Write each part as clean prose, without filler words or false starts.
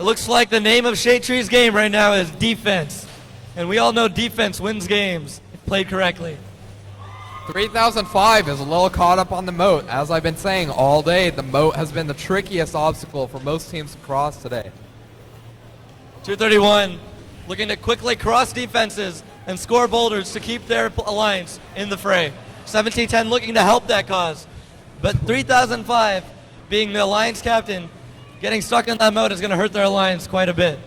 It looks like the name of Shade Tree's game right now is defense. And we all know defense wins games if played correctly. 3005 is a little caught up on the moat. As I've been saying all day, the moat has been the trickiest obstacle for most teams to cross today. 231 looking to quickly cross defenses and score boulders to keep their alliance in the fray. 1710 looking to help that cause. But 3005, being the alliance captain, getting stuck in that moat is going to hurt their alliance quite a bit.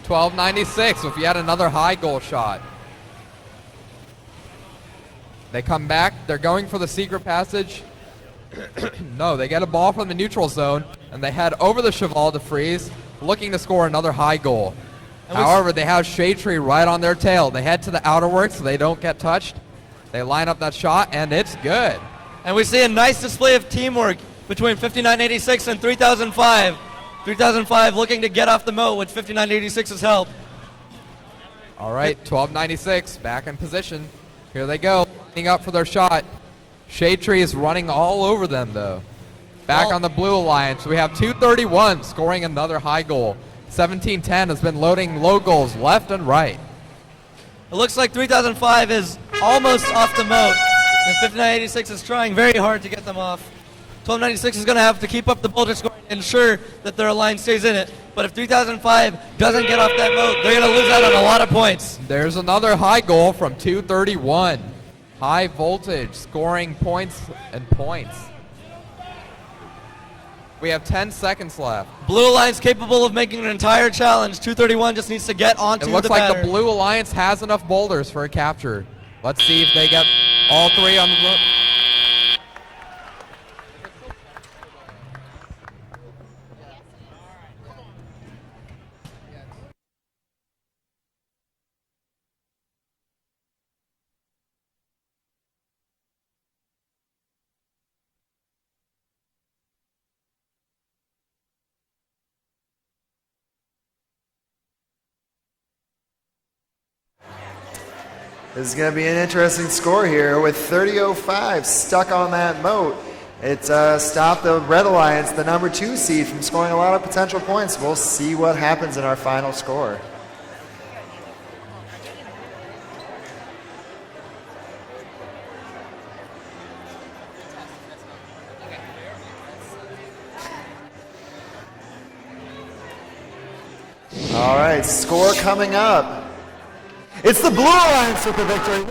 1296 with yet another high goal shot. They come back. They're going for the secret passage. No, they get a ball from the neutral zone, and they head over the Cheval de Frise, looking to score another high goal. However, they have Shade Tree right on their tail. They head to the outer work so they don't get touched. They line up that shot, and it's good. And we see a nice display of teamwork between 5986 and 3005. 3005 looking to get off the moat with 5986's help. All right, 1296 back in position. Here they go, lining up for their shot. Shade Tree is running all over them, though. Back on the Blue Alliance, we have 231 scoring another high goal. 1710 has been loading low goals left and right. It looks like 3005 is almost off the moat, and 5986 is trying very hard to get them off. 1296 is going to have to keep up the boulder scoring and ensure that their alliance stays in it. But if 3005 doesn't get off that moat, they're going to lose out on a lot of points. There's another high goal from 231. High voltage, scoring points and points. We have 10 seconds left. Blue Alliance capable of making an entire challenge. 231 just needs to get onto the It looks like batter. the Blue Alliance has enough boulders for a capture. Let's see if they get all three on the boat. This is going to be an interesting score here with 30-05 stuck on that moat. It's stopped the Red Alliance, the number 2 seed, from scoring a lot of potential points. We'll see what happens in our final score. All right, score coming up. It's the Blue Alliance with the victory.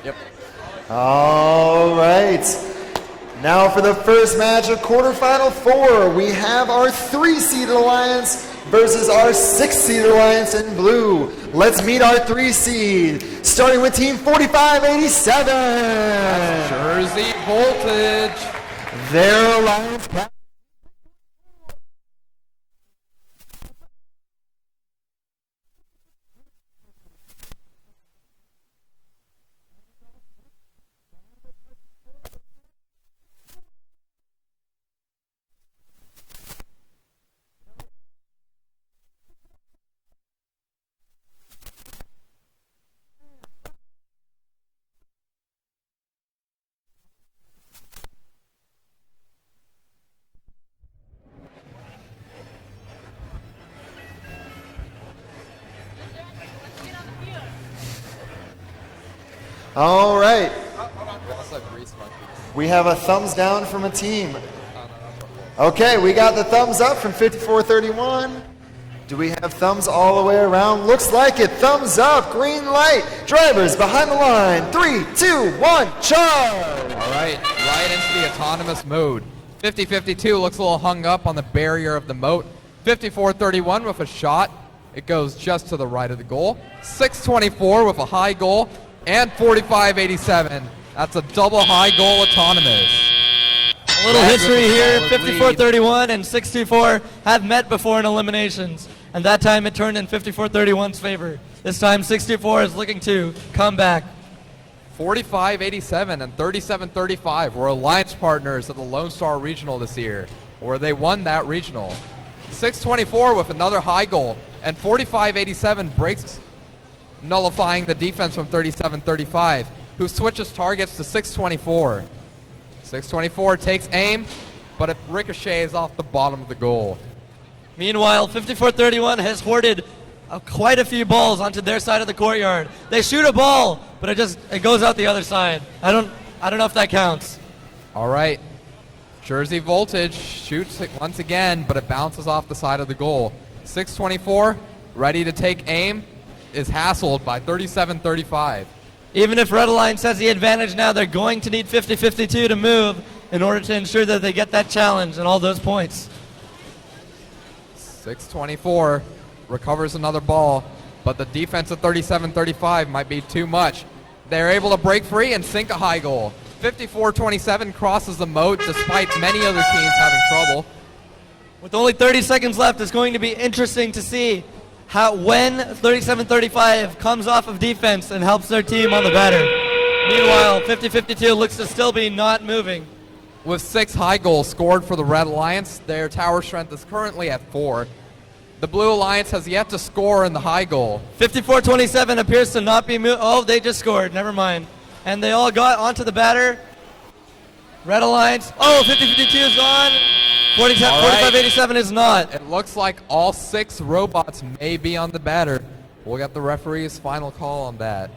Yep. All right. Now for the first match of quarterfinal 4, we have our 3-seed alliance versus our 6-seed alliance in blue. Let's meet our 3-seed, starting with team 4587. That's Jersey Voltage. Their alliance captain. All right. We have a thumbs down from a team. Okay, we got the thumbs up from 5431. Do we have thumbs all the way around? Looks like it. Thumbs up, green light. Drivers behind the line. 3, 2, 1, charge. All right, right into the autonomous mode. 50-52 looks a little hung up on the barrier of the moat. 54-31 with a shot. It goes just to the right of the goal. 6-24 with a high goal. And 45-87. That's a double high goal autonomous. A little Red history with a here, solid 54-31 and 6-4 have met before in eliminations. And that time it turned in 54-31's favor. This time 64 is looking to come back. 45-87 and 37-35 were alliance partners at the Lone Star Regional this year, where they won that regional. 6-24 with another high goal, and 45-87 breaks, nullifying the defense from 37-35, who switches targets to 6-24. 6-24 takes aim, but it ricochets off the bottom of the goal. Meanwhile, 54-31 has hoarded quite a few balls onto their side of the courtyard. They shoot a ball, but it goes out the other side. I don't know if that counts. All right. Jersey Voltage shoots it once again, but it bounces off the side of the goal. 6-24, ready to take aim, is hassled by 37-35. Even if Red Alliance has the advantage now, they're going to need 50-52 to move in order to ensure that they get that challenge and all those points. 6-24 recovers another ball, but the defense of 37-35 might be too much. They're able to break free and sink a high goal. 54-27 crosses the moat despite many other teams having trouble. With only 30 seconds left, it's going to be interesting to see when 37-35 comes off of defense and helps their team on the batter. Meanwhile, 50-52 looks to still be not moving. With 6 high goals scored for the Red Alliance, their tower strength is currently at 4. The Blue Alliance has yet to score in the high goal. 54-27 appears to not be moving. Oh, they just scored. Never mind. And they all got onto the batter. Red Alliance. Oh, 50-52 is on. 45-87 is not. It looks like all 6 robots may be on the batter. We'll get the referee's final call on that.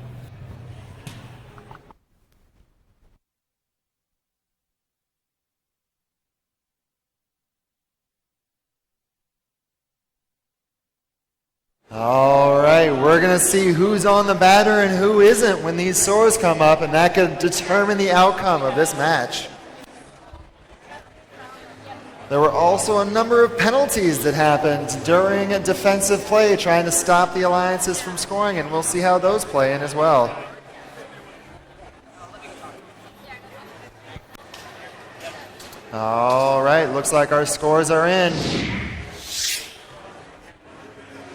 All right, we're going to see who's on the batter and who isn't when these scores come up, and that could determine the outcome of this match. There were also a number of penalties that happened during defensive play trying to stop the alliances from scoring, and we'll see how those play in as well. All right, looks like our scores are in.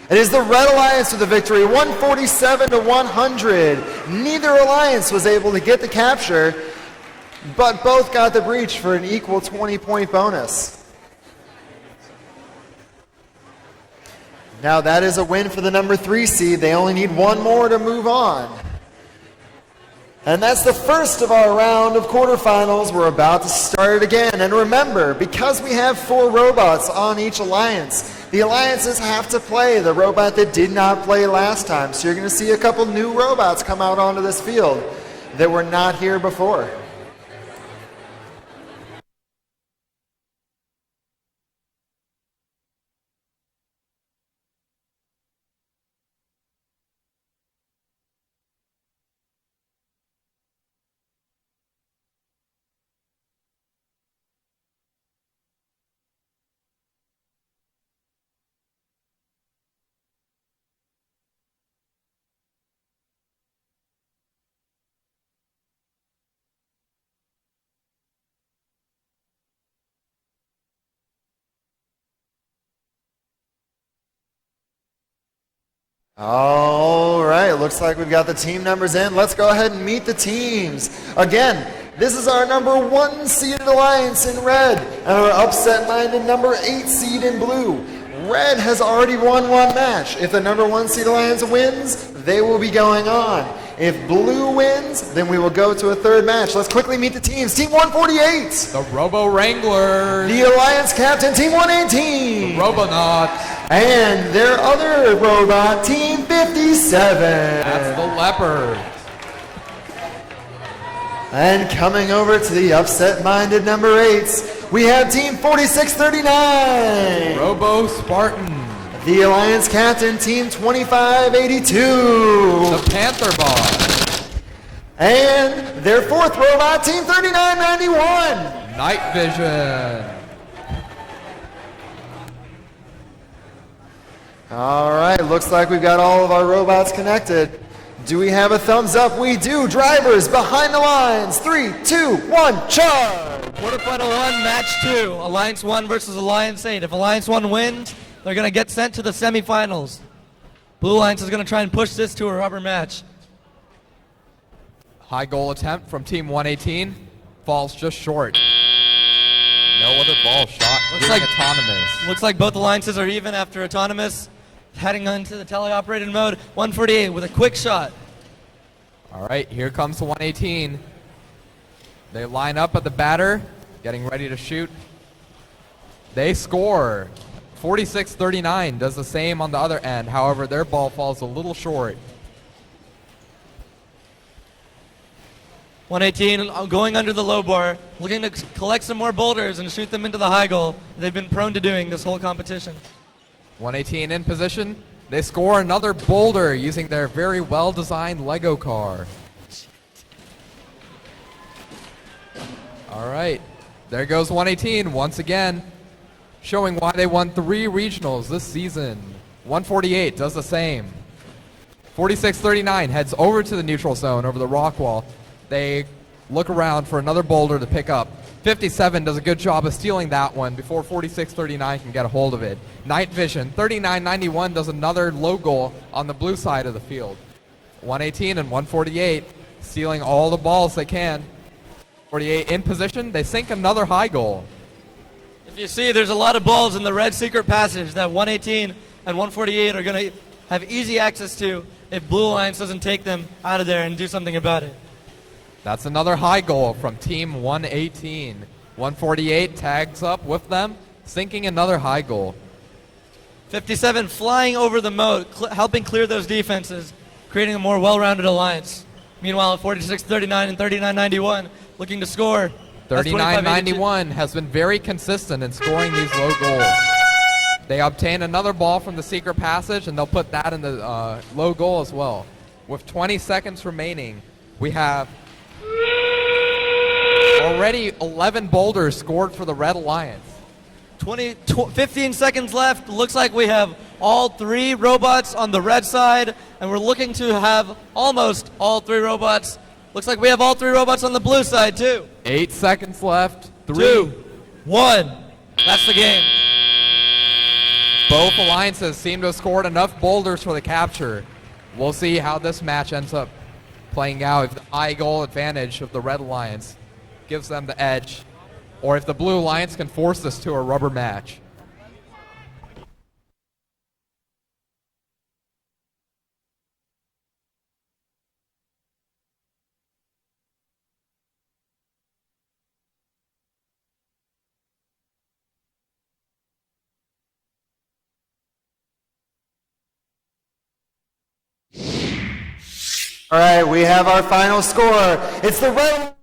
It is the Red Alliance with the victory, 147-100. Neither alliance was able to get the capture, but both got the breach for an equal 20-point bonus. Now that is a win for the number 3 seed. They only need one more to move on. And that's the first of our round of quarterfinals. We're about to start it again. And remember, because we have 4 robots on each alliance, the alliances have to play the robot that did not play last time. So you're going to see a couple new robots come out onto this field that were not here before. All right, looks like we've got the team numbers in. Let's go ahead and meet the teams. Again, this is our number 1 seeded alliance in red and our upset-minded number 8 seed in blue. Red has already won 1 match. If the number 1 seed alliance wins, they will be going on. If blue wins, then we will go to a 3rd match. Let's quickly meet the teams. Team 148. The Robo Wranglers. The alliance captain, Team 118. The Robonauts. And their other robot, Team 57. That's the Leopard. And coming over to the upset-minded number 8s, we have Team 4639. Robo Spartan. The alliance captain, Team 2582. The Panther Bot. And their fourth robot, Team 3991. Night Vision. All right, looks like we've got all of our robots connected. Do we have a thumbs up? We do. Drivers behind the lines. 3, 2, 1, charge! Quarterfinal 1, match 2. Alliance 1 versus Alliance 8. If Alliance 1 wins, they're going to get sent to the semifinals. Blue Alliance is going to try and push this to a rubber match. High goal attempt from Team 118 falls just short. No other ball shot. Looks like both alliances are even after Autonomous heading on to the teleoperated mode. 148 with a quick shot. All right, here comes the 118. They line up at the batter, getting ready to shoot. They score. 46-39 does the same on the other end. However, their ball falls a little short. 118 going under the low bar, looking to collect some more boulders and shoot them into the high goal. They've been prone to doing this whole competition. 118 in position. They score another boulder using their very well-designed Lego car. All right, there goes 118 once again, showing why they won 3 regionals this season. 148 does the same. 46-39 heads over to the neutral zone over the rock wall. They look around for another boulder to pick up. 57 does a good job of stealing that one before 46-39 can get a hold of it. Night Vision, 39-91 does another low goal on the blue side of the field. 118 and 148 stealing all the balls they can. 48 in position, they sink another high goal. If you see, there's a lot of balls in the red secret passage that 118 and 148 are going to have easy access to if Blue Alliance doesn't take them out of there and do something about it. That's another high goal from Team 118. 148 tags up with them, sinking another high goal. 57 flying over the moat, helping clear those defenses, creating a more well-rounded alliance. Meanwhile, 46-39 and 39-91 looking to score. 39-91 has been very consistent in scoring these low goals. They obtain another ball from the secret passage, and they'll put that in the low goal as well. With 20 seconds remaining, we have already 11 boulders scored for the Red Alliance. 15 seconds left. Looks like we have all 3 robots on the red side, and we're looking to have almost all 3 robots. Looks like we have all 3 robots on the blue side, too. 8 seconds left. 3, 2, 1. That's the game. Both alliances seem to have scored enough boulders for the capture. We'll see how this match ends up playing out. If the high goal advantage of the Red Alliance gives them the edge, or if the Blue Alliance can force this to a rubber match. All right, we have our final score. It's the Red.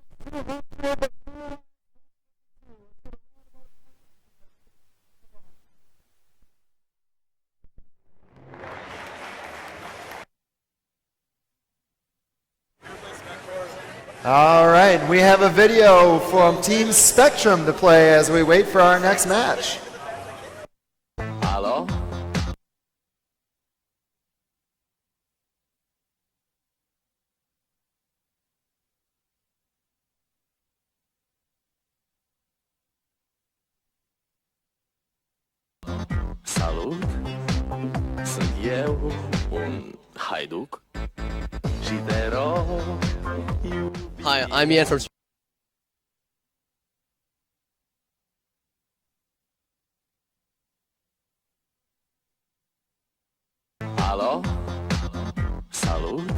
All right, we have a video from Team Spectrum to play as we wait for our next match. Halo? Salut, sunt eu, un haiduc și te rog, Hi, I'm Ian from Alo? Salut,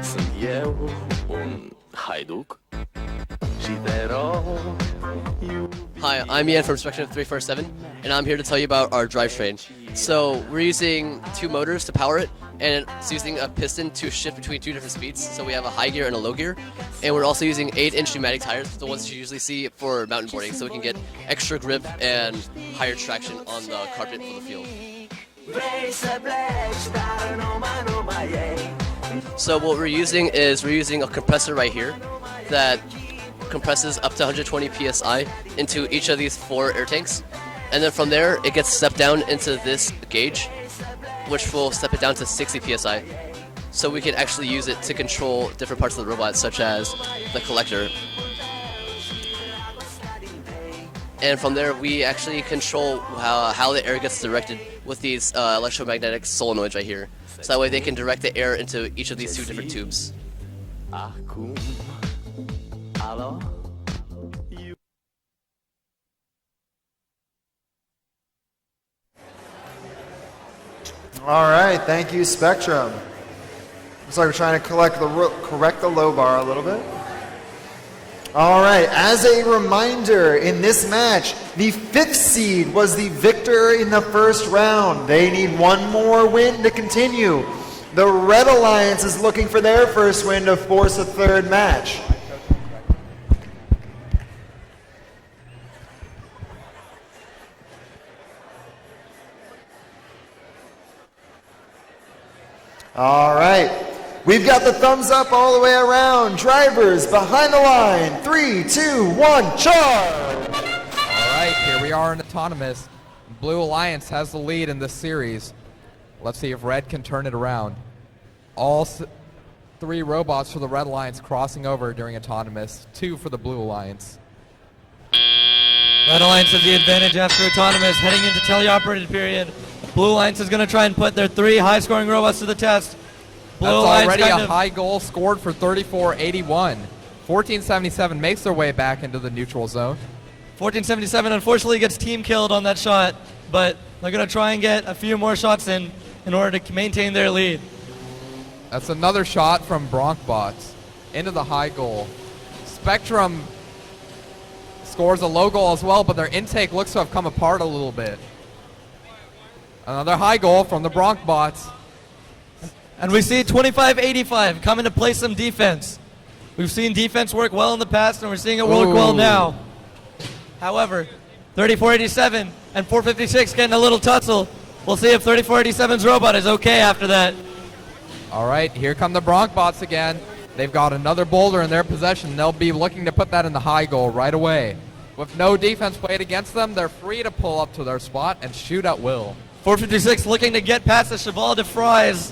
sunt eu, un haiduc și te rog, Hi, I'm Ian from Spectrum 347, and I'm here to tell you about our drivetrain. So we're using 2 motors to power it, and it's using a piston to shift between 2 different speeds. So we have a high gear and a low gear, and we're also using 8-inch pneumatic tires, the ones you usually see for mountain boarding, so we can get extra grip and higher traction on the carpet for the field. Vrei să pleci, dar numai ei So what we're using is a compressor right here that compresses up to 120 psi into each of these 4 air tanks, and then from there it gets stepped down into this gauge, which will step it down to 60 psi. So we can actually use it to control different parts of the robot, such as the collector. And from there, we actually control how the air gets directed with these electromagnetic solenoids right here. So that way they can direct the air into each of these 2 different tubes. Akum. Hello? All right, thank you, Spectrum. Looks like we're trying to correct the low bar a little bit. All right, as a reminder, in this match, the 5th seed was the victor in the first round. They need one more win to continue. The Red Alliance is looking for their first win to force a 3rd match. All right. We've got the thumbs up all the way around. Drivers behind the line. 3, 2, 1, charge! All right, here we are in autonomous. Blue Alliance has the lead in this series. Let's see if Red can turn it around. All 3 robots for the Red Alliance crossing over during autonomous. 2 for the Blue Alliance. Red Alliance has the advantage after autonomous, heading into teleoperated period. Blue Alliance is going to try and put their 3 high-scoring robots to the test. Blue That's Alliance already kind a of high goal scored for 34-81. 1477 makes their way back into the neutral zone. 1477 unfortunately gets team killed on that shot, but they're going to try and get a few more shots in order to maintain their lead. That's another shot from Bronkbots into the high goal. Spectrum scores a low goal as well, but their intake looks to have come apart a little bit. Another high goal from the Bronkbots. And we see 2585 coming to play some defense. We've seen defense work well in the past, and we're seeing it work well now. However, 3487 and 456 getting a little tussle. We'll see if 3487's robot is okay after that. All right, here come the Bronkbots again. They've got another boulder in their possession. They'll be looking to put that in the high goal right away. With no defense played against them, they're free to pull up to their spot and shoot at will. 456 looking to get past the Cheval de Frise.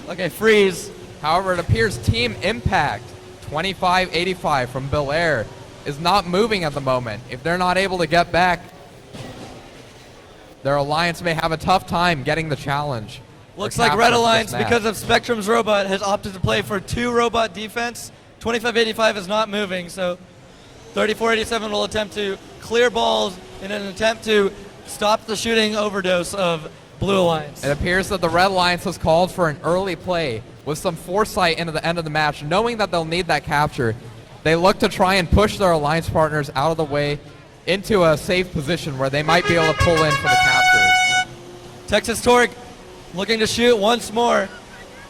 Okay, freeze. However, it appears Team Impact, 2585 from Bel Air, is not moving at the moment. If they're not able to get back, their alliance may have a tough time getting the challenge. Looks like Red Alliance, because of Spectrum's robot, has opted to play for 2 robot defense. 2585 is not moving, so 3487 will attempt to clear balls in an attempt to stop the shooting overdose of Blue Alliance. It appears that the Red Alliance has called for an early play with some foresight into the end of the match, knowing that they'll need that capture. They look to try and push their alliance partners out of the way into a safe position where they might be able to pull in for the capture. Texas Torque looking to shoot once more.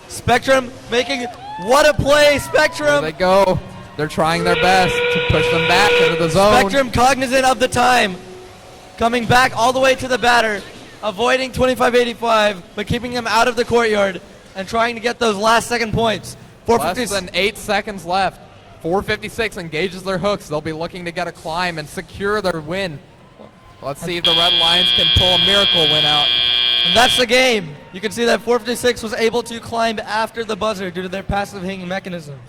Spectrum making, what a play, Spectrum! There they go. They're trying their best to push them back into the zone. Spectrum cognizant of the time, coming back all the way to the batter, avoiding 2585, but keeping them out of the courtyard and trying to get those last second points. Less than 8 seconds left. 456 engages their hooks. They'll be looking to get a climb and secure their win. Let's see if the Red Lions can pull a miracle win out. And that's the game. You can see that 456 was able to climb after the buzzer due to their passive hanging mechanisms.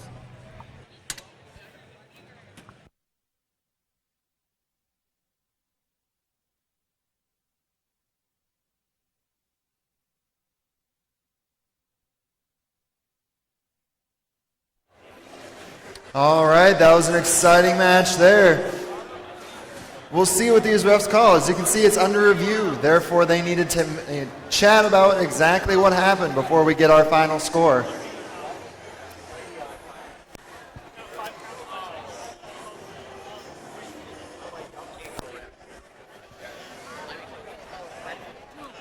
All right, that was an exciting match there. We'll see what these refs call. As you can see, it's under review. Therefore, they needed to chat about exactly what happened before we get our final score.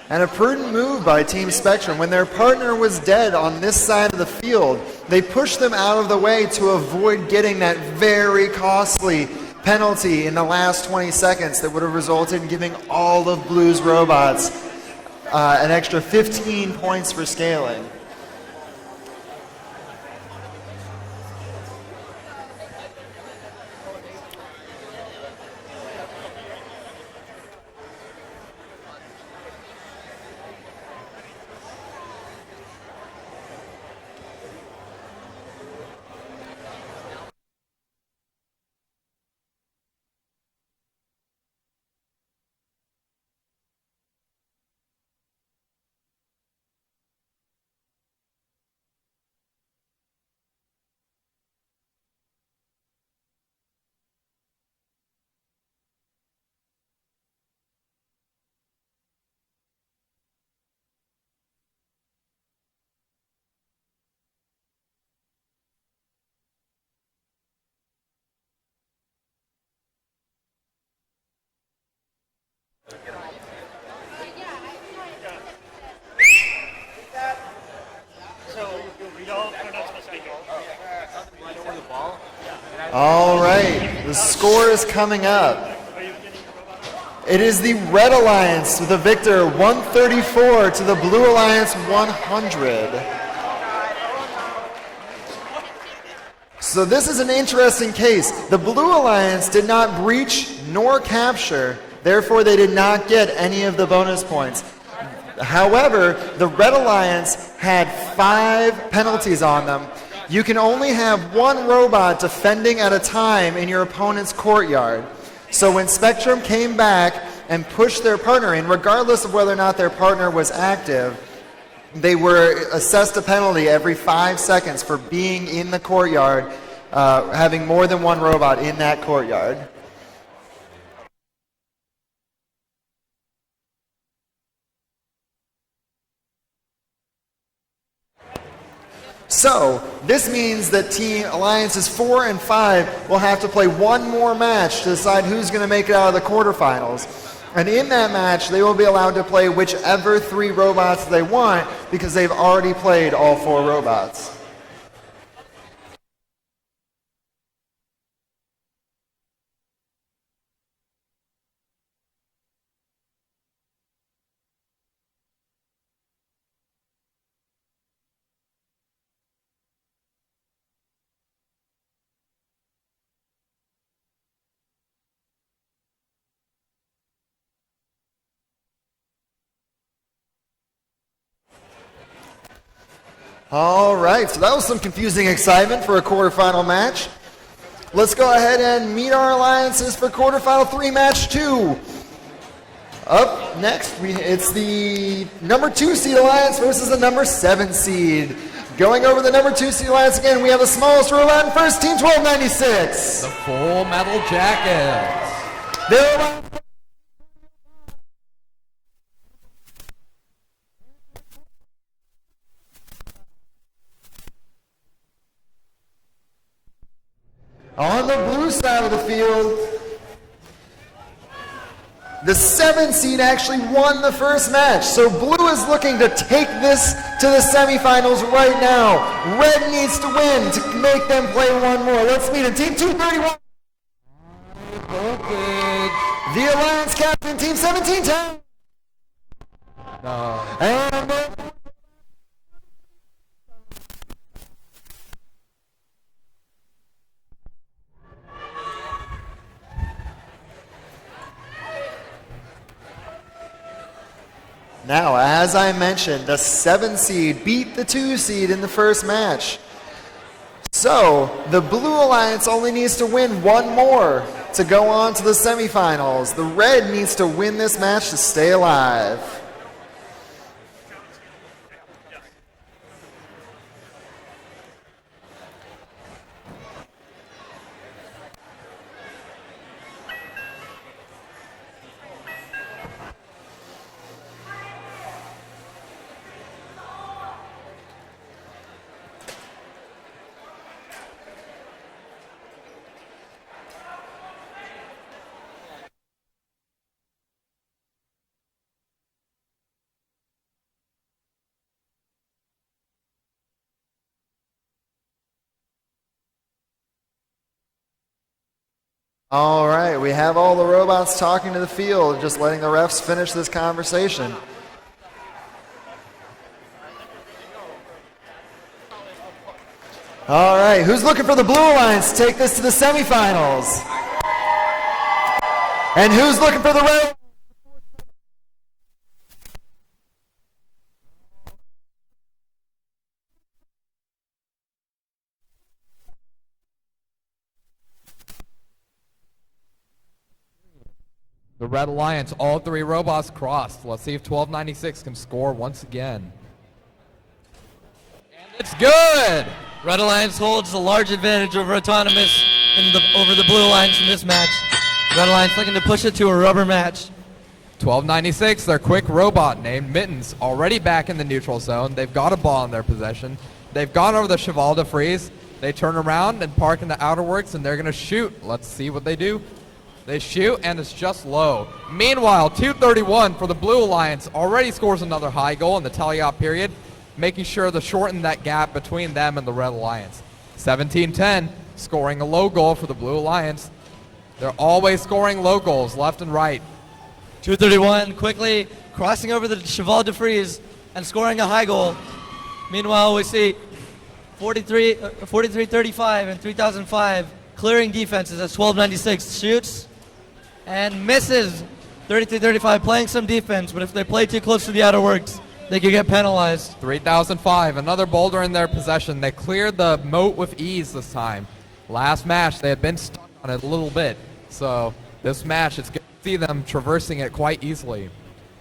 And a prudent move by Team Spectrum. When their partner was dead on this side of the field, they pushed them out of the way to avoid getting that very costly penalty in the last 20 seconds that would have resulted in giving all of Blue's robots an extra 15 points for scaling. All right, the score is coming up. It is the Red Alliance with the victor, 134 to the Blue Alliance, 100. So this is an interesting case. The Blue Alliance did not breach nor capture, therefore they did not get any of the bonus points. However, the Red Alliance had 5 penalties on them. You can only have 1 robot defending at a time in your opponent's courtyard. So when Spectrum came back and pushed their partner in, regardless of whether or not their partner was active, they were assessed a penalty every 5 seconds for being in the courtyard, having more than 1 robot in that courtyard. So, this means that Team Alliances 4 and 5 will have to play 1 more match to decide who's going to make it out of the quarterfinals. And in that match, they will be allowed to play whichever 3 robots they want because they've already played all 4 robots. All right, so that was some confusing excitement for a quarterfinal match. Let's go ahead and meet our alliances for quarterfinal 3, match 2. Up next, it's the number 2 seed alliance versus the number 7 seed. Going over the number 2 seed alliance again, we have the smallest robot in first, Team 1296. The Full Metal Jackets. Their on the blue side of the field, the 7 seed actually won the first match. So blue is looking to take this to the semifinals right now. Red needs to win to make them play 1 more. Let's meet in Team 231. The Alliance captain, Team 1710. No. And now, as I mentioned, the 7 seed beat the 2 seed in the first match. So, the Blue Alliance only needs to win 1 more to go on to the semifinals. The Red needs to win this match to stay alive. All right, we have all the robots talking to the field, just letting the refs finish this conversation. All right, who's looking for the Blue Alliance to take this to the semifinals? And who's looking for the Red? The Red Alliance, all 3 robots crossed. Let's see if 1296 can score once again. And it's good! Red Alliance holds a large advantage over Autonomous over the Blue Alliance in this match. Red Alliance looking to push it to a rubber match. 1296, their quick robot named Mittens, already back in the neutral zone. They've got a ball in their possession. They've gone over the Cheval de Frise. They turn around and park in the outer works, and they're going to shoot. Let's see what they do. They shoot, and it's just low. Meanwhile, 231 for the Blue Alliance already scores another high goal in the teleop period, making sure to shorten that gap between them and the Red Alliance. 17-10, scoring a low goal for the Blue Alliance. They're always scoring low goals left and right. 231 quickly crossing over the Cheval de Frise and scoring a high goal. Meanwhile, we see 43-35 and 3005 clearing defenses as 1296 shoots and misses. 33-35 playing some defense, but if they play too close to the outer works, they could get penalized. 3005, another boulder in their possession. They cleared the moat with ease this time. Last match, they had been stuck on it a little bit. So this match, it's good to see them traversing it quite easily.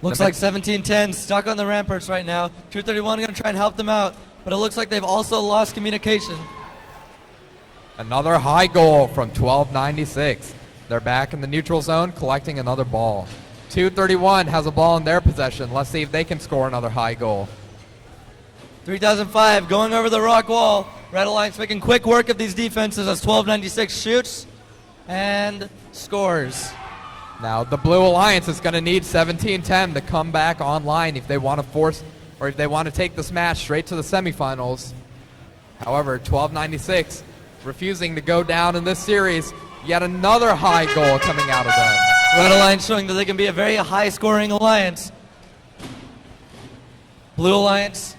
Looks like 1710 stuck on the ramparts right now. 231 going to try and help them out, but it looks like they've also lost communication. Another high goal from 1296. They're back in the neutral zone, collecting another ball. 231 has a ball in their possession. Let's see if they can score another high goal. 3005 going over the rock wall. Red Alliance making quick work of these defenses as 1296 shoots and scores. Now the Blue Alliance is going to need 1710 to come back online if they want to force, or if they want to take this match straight to the semifinals. However, 1296 refusing to go down in this series. Yet another high goal coming out of them. Red Alliance showing that they can be a very high-scoring alliance. Blue Alliance,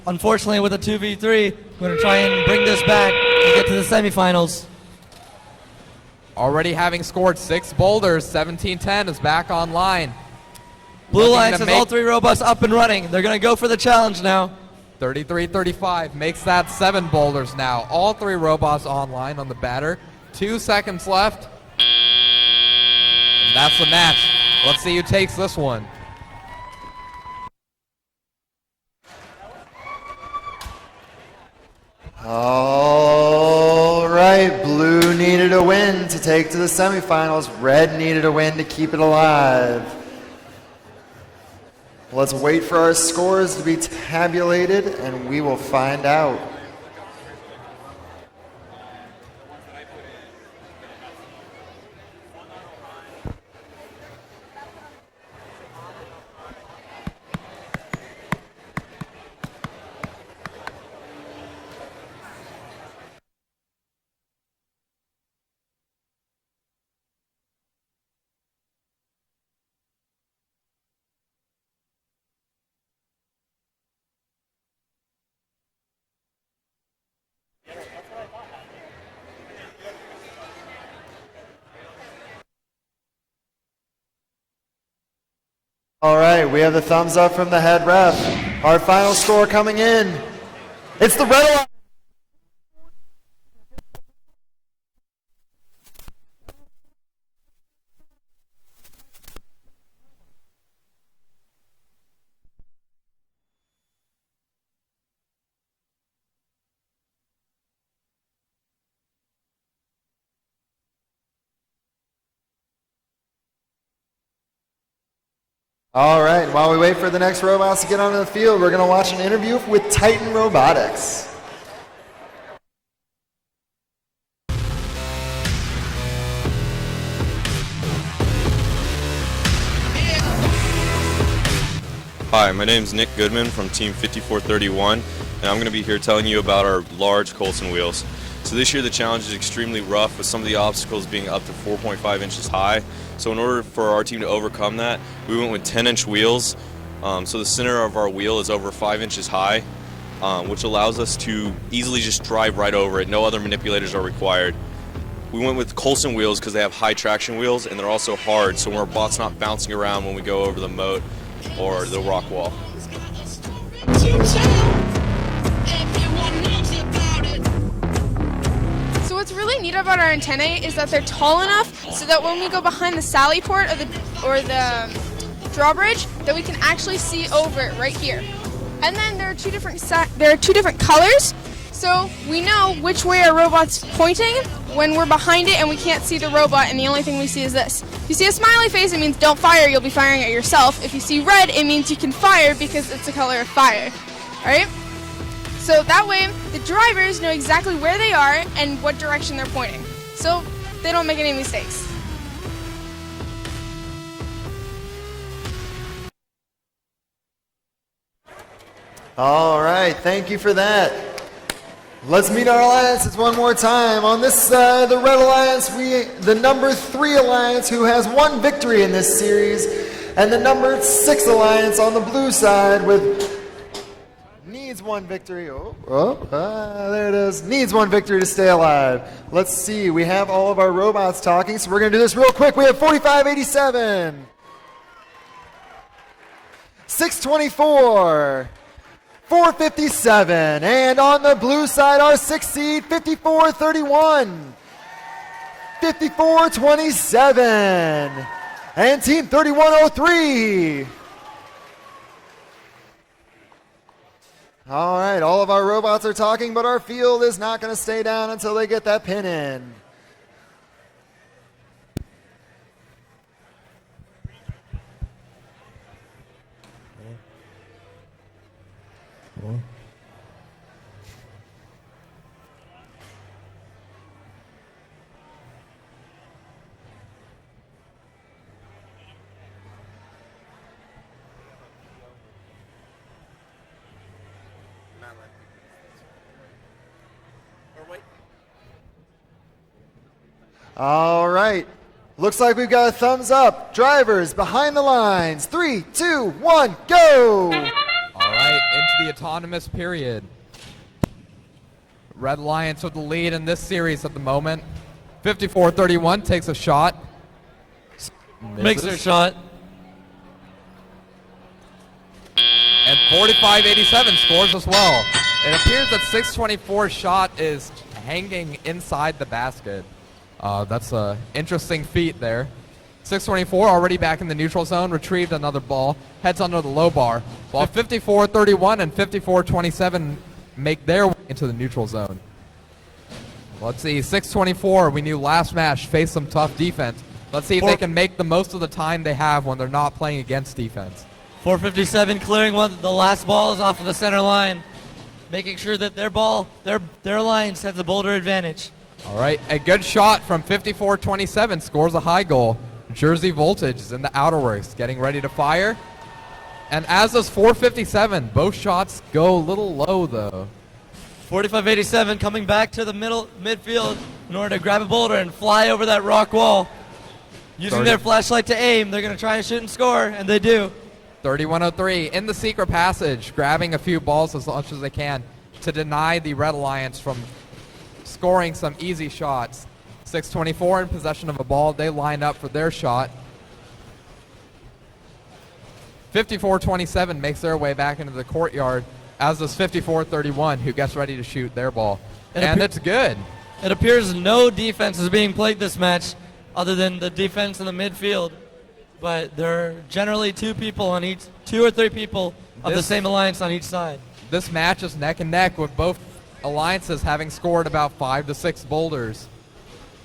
unfortunately with a 2v3, going to try and bring this back and get to the semifinals. Already having scored 6 boulders, 1710 is back online. Blue Looking Alliance to has all 3 robots up and running. They're going to go for the challenge now. 33-35 makes that 7 boulders now. All 3 robots online on the batter. 2 seconds left. And that's the match. Let's see who takes this one. All right, Blue needed a win to take to the semifinals. Red needed a win to keep it alive. Let's wait for our scores to be tabulated, and we will find out. All right, we have the thumbs up from the head ref. Our final score coming in. It's the Red Alliance. All right, while we wait for the next robots to get onto the field, we're going to watch an interview with Titan Robotics. Hi, my name is Nick Goodman from Team 5431, and I'm going to be here telling you about our large Coulson wheels. So this year the challenge is extremely rough, with some of the obstacles being up to 4.5 inches high. So in order for our team to overcome that, we went with 10-inch wheels. So the center of our wheel is over 5 inches high, which allows us to easily just drive right over it. No other manipulators are required. We went with Coulson wheels because they have high traction wheels, and they're also hard, so our bot's not bouncing around when we go over the moat or the rock wall. So what's really neat about our antennae is that they're tall enough so that when we go behind the sally port or the drawbridge, that we can actually see over it right here. And then there are two different colors, so we know which way our robot's pointing when we're behind it and we can't see the robot, and the only thing we see is this. If you see a smiley face, it means don't fire, you'll be firing at yourself. If you see red, it means you can fire because it's the color of fire. Alright? So that way, the drivers know exactly where they are and what direction they're pointing, so they don't make any mistakes. All right, thank you for that. Let's meet our alliances one more time. On this side, the Red Alliance, the number 3 Alliance, who has 1 victory in this series, and the number 6 Alliance on the blue side with needs 1 victory. There it is. Needs 1 victory to stay alive. Let's see. We have all of our robots talking, so we're going to do this real quick. We have 4587, 624, 457, and on the blue side, our 6th seed, 5431, 5427, and Team 3103. All right, all of our robots are talking, but our field is not going to stay down until they get that pin in. All right. Looks like we've got a thumbs up. Drivers behind the lines. 3, 2, 1, go! All right, into the autonomous period. Red Alliance with the lead in this series at the moment. 54-31 takes a shot. Makes their shot. And 45-87 scores as well. It appears that 624's shot is hanging inside the basket. That's an interesting feat there. 624 already back in the neutral zone, retrieved another ball, heads under the low bar, while 54-31 and 54-27 make their way into the neutral zone. Let's see, 624, we knew last match, faced some tough defense. Let's see if they can make the most of the time they have when they're not playing against defense. 457 clearing one. The last ball is off of the center line, making sure that their lines have the boulder advantage. All right, a good shot from 54-27 scores a high goal. Jersey Voltage is in the outerworks, getting ready to fire. And as does 457, both shots go a little low though. 45-87 coming back to the midfield in order to grab a boulder and fly over that rock wall. Using their flashlight to aim, they're going to try and shoot and score, and they do. 3103 in the secret passage, grabbing a few balls as much as they can to deny the Red Alliance from scoring some easy shots. 624 in possession of a ball. They line up for their shot. 54-27 makes their way back into the courtyard, as does 54-31, who gets ready to shoot their ball. And it's good. It appears no defense is being played this match other than the defense in the midfield. But there are generally 2 or 3 people of the same alliance on each side. This match is neck and neck with both alliances having scored about 5 to 6 boulders.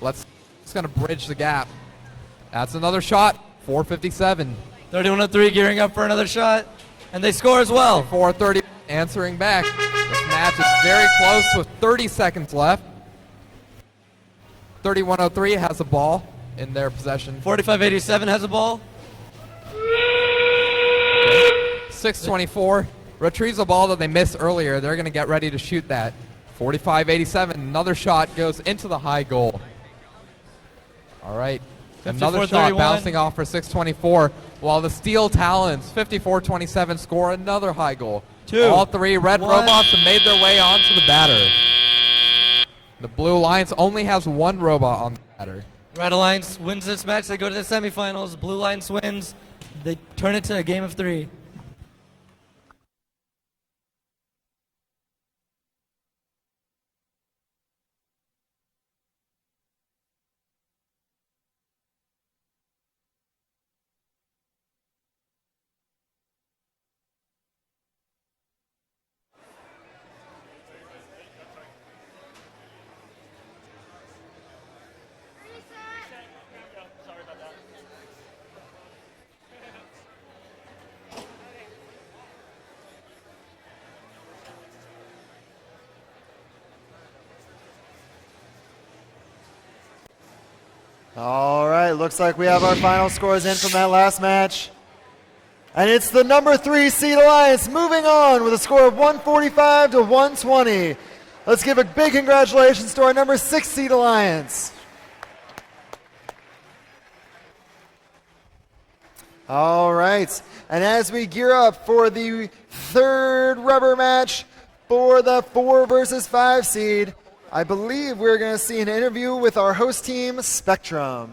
It's going to bridge the gap. That's another shot. 457. 3103 gearing up for another shot, and they score as well. 430 answering back. This match is very close with 30 seconds left. 3103 has a ball in their possession. 45-87 has a ball. 624 retrieves a ball that they missed earlier. They're going to get ready to shoot that. 45-87, another shot goes into the high goal. All right, another shot bouncing off for 624, while the Steel Talons, 54-27, score another high goal. All 3 red robots have made their way onto the batter. The Blue Alliance only has 1 robot on the batter. Red Alliance wins this match. They go to the semifinals. Blue Alliance wins. They turn it to a game of 3. All right, looks like we have our final scores in from that last match. And it's the number 3 seed Alliance moving on with a score of 145 to 120. Let's give a big congratulations to our number 6 seed alliance. All right, and as we gear up for the third rubber match for the 4 versus 5 seed, I believe we're going to see an interview with our host team, Spectrum.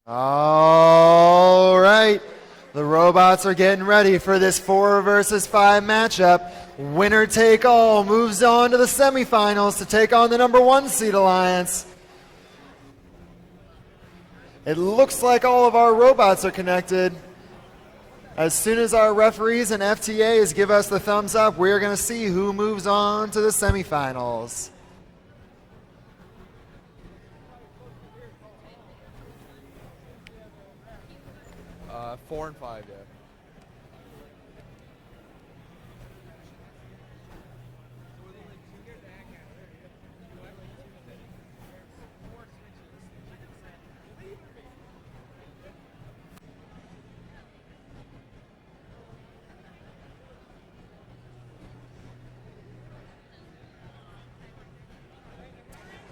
All right, the robots are getting ready for this 4 versus 5 matchup. Winner take all moves on to the semifinals to take on the number 1 seed alliance. It looks like all of our robots are connected. As soon as our referees and FTAs give us the thumbs up, we're going to see who moves on to the semifinals. 4 and 5, yeah.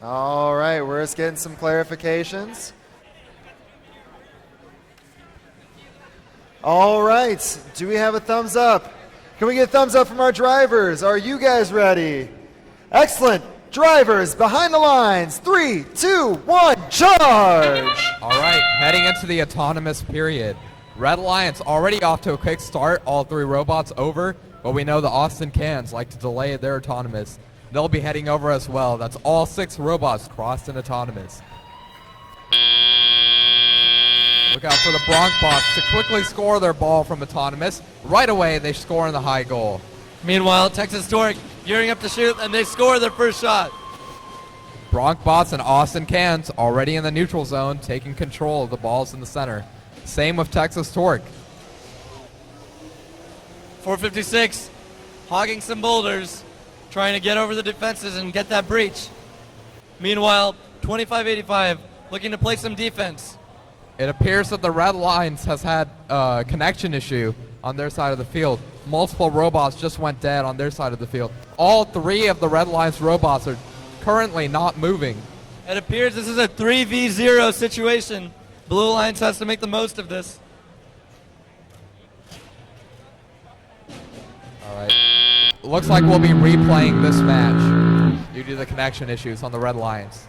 All right, we're just getting some clarifications. All right, do we have a thumbs up? Can we get a thumbs up from our drivers? Are you guys ready? Excellent. Drivers behind the lines. 3, 2, 1, charge! All right, heading into the autonomous period. Red Alliance already off to a quick start. All 3 robots over, but we know the Austin Cans like to delay their autonomous. They'll be heading over as well. That's all 6 robots crossed in autonomous. Look out for the Bronc Bots to quickly score their ball from autonomous. Right away, they score in the high goal. Meanwhile, Texas Torque gearing up to shoot, and they score their first shot. Bronc Bots and Austin Cans already in the neutral zone, taking control of the balls in the center. Same with Texas Torque. 456, hogging some boulders, trying to get over the defenses and get that breach. Meanwhile, 2585 looking to play some defense. It appears that the Red Alliance has had a connection issue. on their side of the field. Multiple robots just went dead on their side of the field. All 3 of the Red Alliance robots are currently not moving. It appears this is a 3v0 situation. Blue Alliance has to make the most of this. All right. Looks like we'll be replaying this match due to the connection issues on the Red Alliance.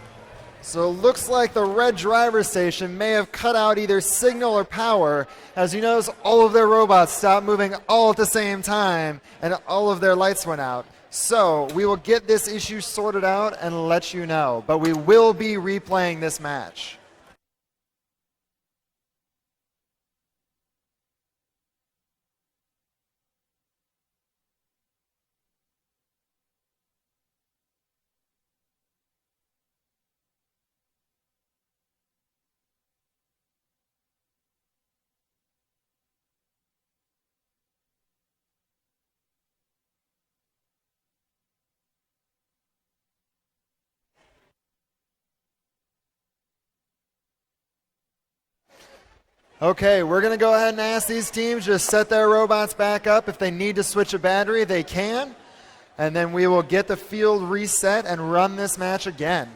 So it looks like the red driver station may have cut out either signal or power. As you notice, all of their robots stopped moving all at the same time, and all of their lights went out. So we will get this issue sorted out and let you know. But we will be replaying this match. Okay, we're going to go ahead and ask these teams just set their robots back up. If they need to switch a battery, they can. And then we will get the field reset and run this match again.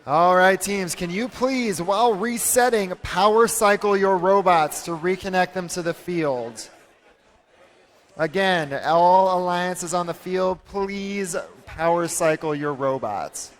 All right, teams, can you please, while resetting, power cycle your robots to reconnect them to the field? Again, all alliances on the field, please power cycle your robots.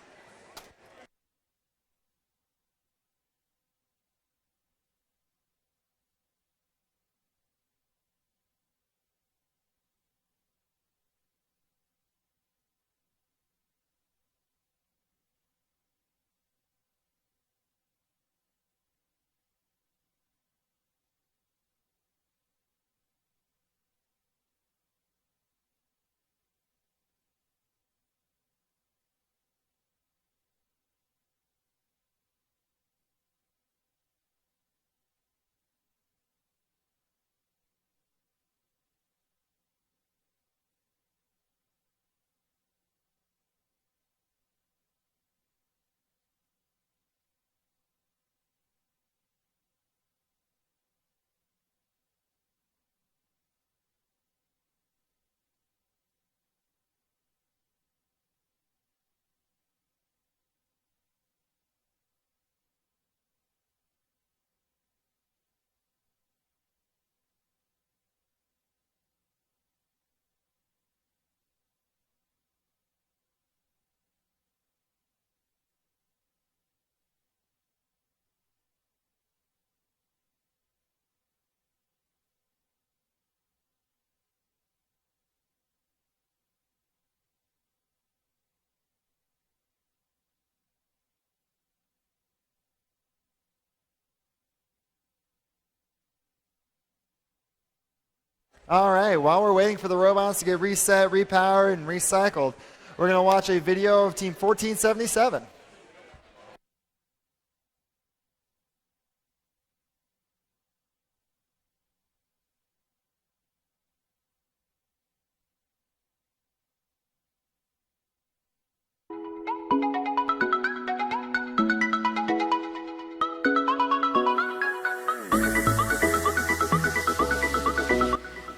All right, while we're waiting for the robots to get reset, repowered, and recycled, we're going to watch a video of Team 1477.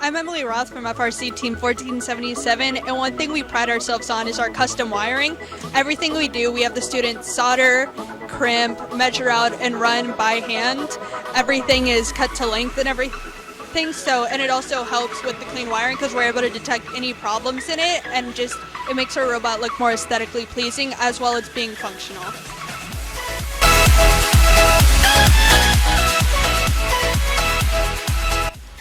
I'm Emily Roth from FRC Team 1477, and one thing we pride ourselves on is our custom wiring. Everything we do, we have the students solder, crimp, measure out, and run by hand. Everything is cut to length and everything, and it also helps with the clean wiring because we're able to detect any problems in it, and just it makes our robot look more aesthetically pleasing as well as being functional.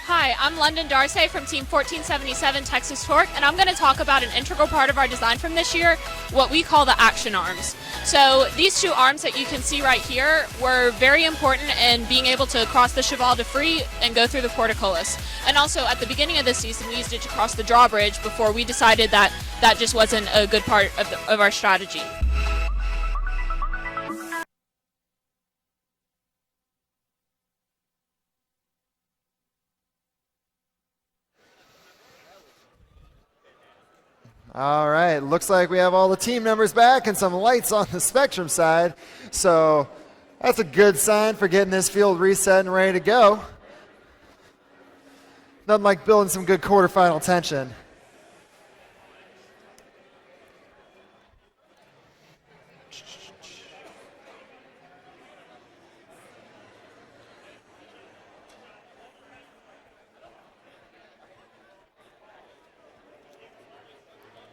Hi, I'm London Darcy from Team 1477 Texas Torque, and I'm going to talk about an integral part of our design from this year, what we call the action arms. So these 2 arms that you can see right here were very important in being able to cross the Cheval de Frise and go through the portcullis. And also at the beginning of this season, we used it to cross the drawbridge before we decided that that just wasn't a good part of our strategy. All right, looks like we have all the team numbers back and some lights on the Spectrum side. So that's a good sign for getting this field reset and ready to go. Nothing like building some good quarterfinal tension.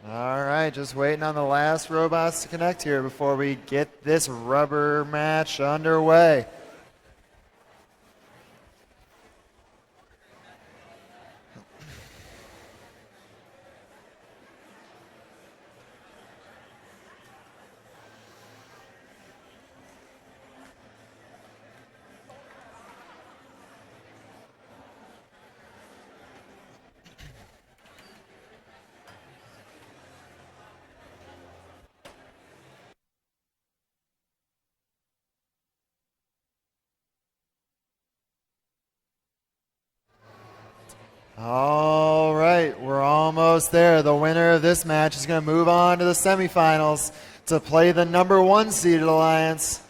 All right, just waiting on the last robots to connect here before we get this rubber match underway. All right, we're almost there. The winner of this match is going to move on to the semifinals to play the number 1 seeded alliance.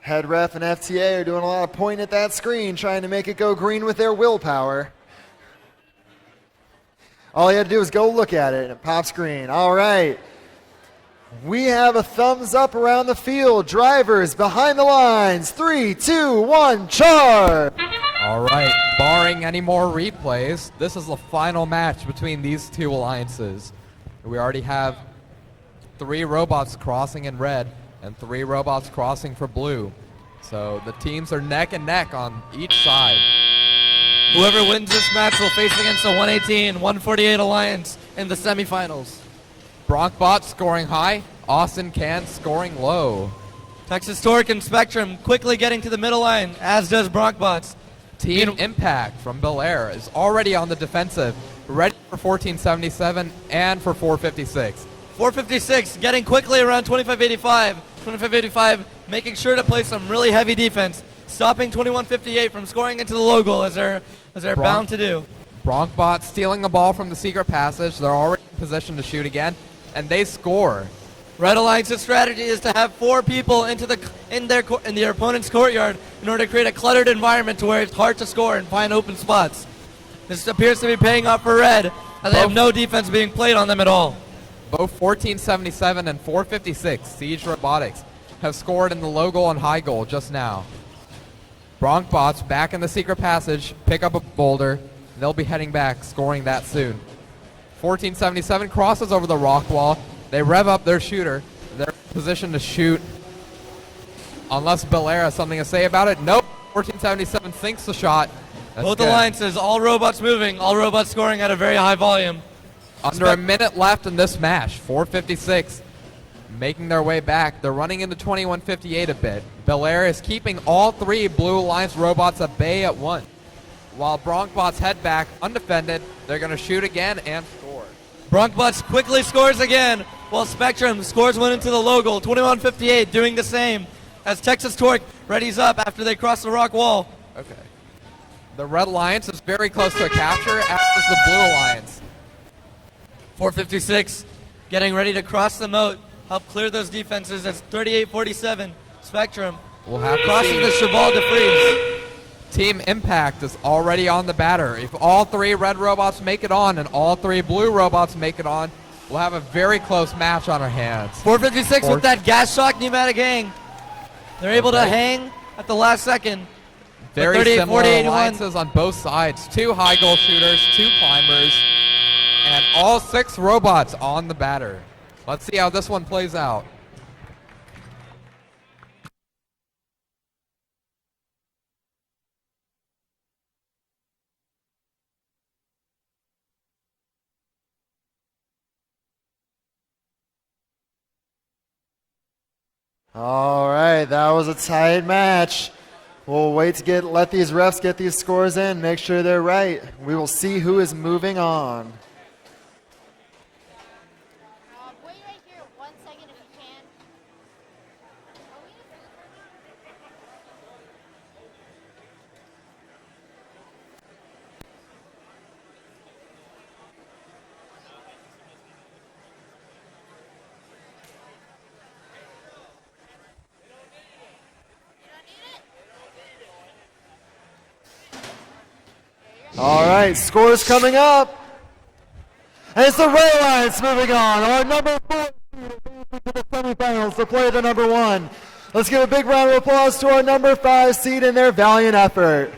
Head ref and FTA are doing a lot of pointing at that screen, trying to make it go green with their willpower. All you had to do is go look at it, and it pops green. All right. We have a thumbs up around the field. Drivers behind the lines. 3, 2, 1, charge! All right, barring any more replays, this is the final match between these two alliances. We already have 3 robots crossing in red and 3 robots crossing for blue. So the teams are neck and neck on each side. Whoever wins this match will face against the 118-148 alliance in the semifinals. Bronkbot scoring high, Austin Can scoring low. Texas Torque and Spectrum quickly getting to the middle line, as does Bronkbots. Team Impact from Bel Air is already on the defensive, ready for 1477 and for 456. 456 getting quickly around 2585. 2585 making sure to play some really heavy defense, stopping 2158 from scoring into the low goal as they're bound to do. Bronkbot stealing the ball from the secret passage. They're already in position to shoot again, and they score. Red Alliance's strategy is to have 4 people in their opponent's courtyard in order to create a cluttered environment to where it's hard to score and find open spots. This appears to be paying off for Red, as they have no defense being played on them at all. Both 1477 and 456 Siege Robotics have scored in the low goal and high goal just now. Bronkbots back in the secret passage, pick up a boulder. They'll be heading back, scoring that soon. 1477 crosses over the rock wall. They rev up their shooter. They're in position to shoot. Unless Bel Air has something to say about it. Nope. 1477 sinks the shot. That's Both good. alliances, all robots moving, all robots scoring at a very high volume. Under a minute left in this match. 456 making their way back. They're running into 2158 a bit. Bel Air is keeping all 3 Blue Alliance robots at bay at once. While Bronkbots head back undefended, they're going to shoot again and score. Bronkbots quickly scores again, while Spectrum scores one into the low goal. 2158 doing the same as Texas Torque readies up after they cross the rock wall. Okay. The Red Alliance is very close to a capture, as is the Blue Alliance. 456 getting ready to cross the moat, help clear those defenses as 3847 Spectrum We'll have to crosses see. the Cheval de Frise. Team Impact is already on the batter. If all 3 red robots make it on and all 3 blue robots make it on, we'll have a very close match on our hands. 456 with that gas shock pneumatic hang. They're able to hang at the last second. Very 38, similar 48, alliances on both sides. 2 high goal shooters, 2 climbers, and all 6 robots on the batter. Let's see how this one plays out. All right, that was a tight match. We'll wait to let these refs get these scores in, make sure they're right. We will see who is moving on. Wait right here 1 second if you can. All right, scores coming up. And it's the Red Alliance moving on. Our number 4 to the semifinals to play the number 1. Let's give a big round of applause to our number 5 seed in their valiant effort.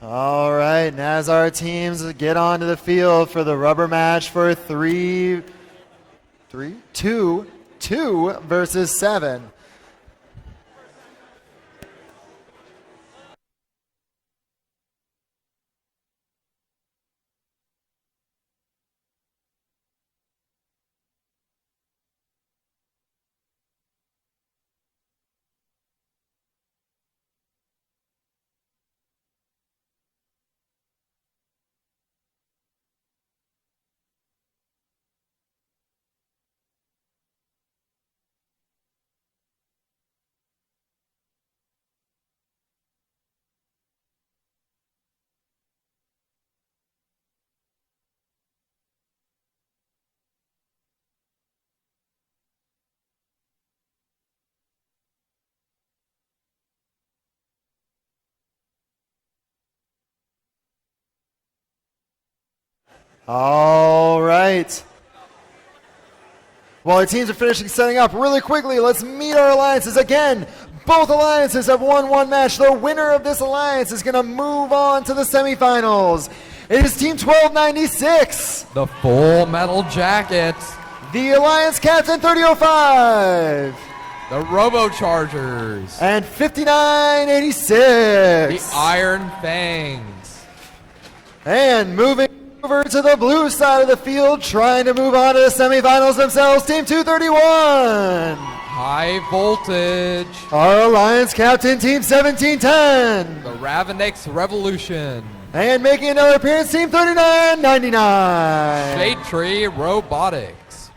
All right, and as our teams get onto the field for the rubber match for 2 versus 7. All right. While our teams are finishing setting up, really quickly, let's meet our alliances again. Both alliances have won one match. The winner of this alliance is going to move on to the semifinals. It is Team 1296. The Full Metal Jackets. The Alliance Captain 3005. The Robochargers. And 5986. The Iron Fangs. And moving over to the blue side of the field, trying to move on to the semifinals themselves, Team 231. High Voltage. Our Alliance Captain, Team 1710. The Ravenix Revolution. And making another appearance, Team 3999. Shade Tree Robotics.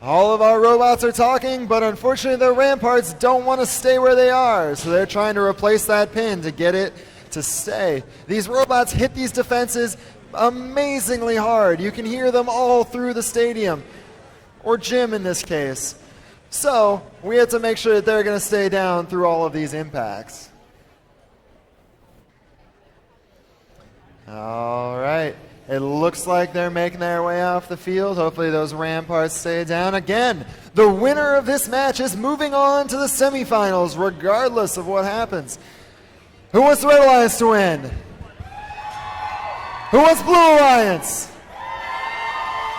All of our robots are talking, but unfortunately the Ramparts don't want to stay where they are, so they're trying to replace that pin to get it to stay. These robots hit these defenses amazingly hard. You can hear them all through the stadium, or gym in this case. So we have to make sure that they're going to stay down through all of these impacts. All right. It looks like they're making their way off the field. Hopefully those Ramparts stay down. Again, the winner of this match is moving on to the semifinals regardless of what happens. Who wants the Red Alliance to win? Who wants Blue Alliance?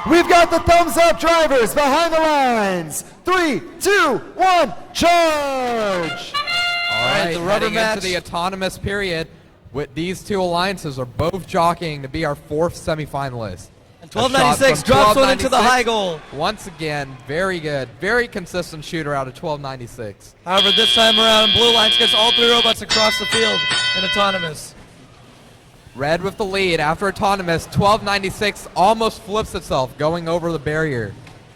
We've got the thumbs up drivers behind the lines. 3, 2, 1, charge! All right, the rubber heading match. into the autonomous period. With these two alliances are both jockeying to be our fourth semifinalist. And 1296 drops one into the high goal. Once again, very good. Very consistent shooter out of 1296. However, this time around, Blue Alliance gets all three robots across the field in autonomous. Red with the lead after autonomous. 1296 almost flips itself going over the barrier.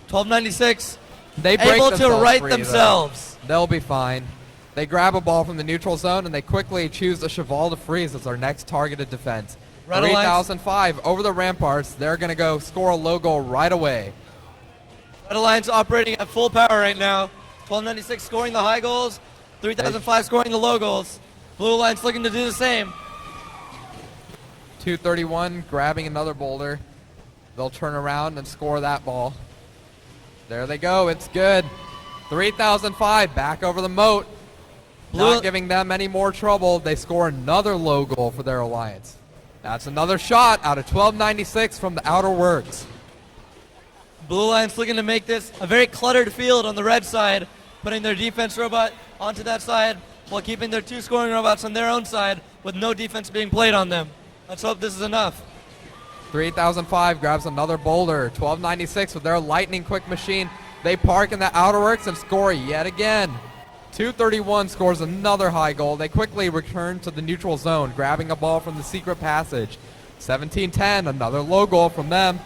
1296 They break able to themselves right free, though. themselves. They'll be fine. They grab a ball from the neutral zone and they quickly choose the Cheval de Frise as our next targeted defense. Red Alliance. 3005 over the Ramparts. They're going to go score a low goal right away. Red Alliance operating at full power right now. 1296 scoring the high goals. 3005 scoring the low goals. Blue Alliance looking to do the same. 231 grabbing another boulder. They'll turn around and score that ball. There they go. It's good. 3005 back over the moat. Not giving them any more trouble. They score another low goal for their alliance. That's another shot out of 1296 from the outer works. Blue Alliance looking to make this a very cluttered field on the red side, putting their defense robot onto that side while keeping their two scoring robots on their own side with no defense being played on them. Let's hope this is enough. 3005 grabs another boulder. 1296 with their lightning quick machine. They park in the outer works and score yet again. 231 scores another high goal. They quickly return to the neutral zone, grabbing a ball from the secret passage. 1710, another low goal from them.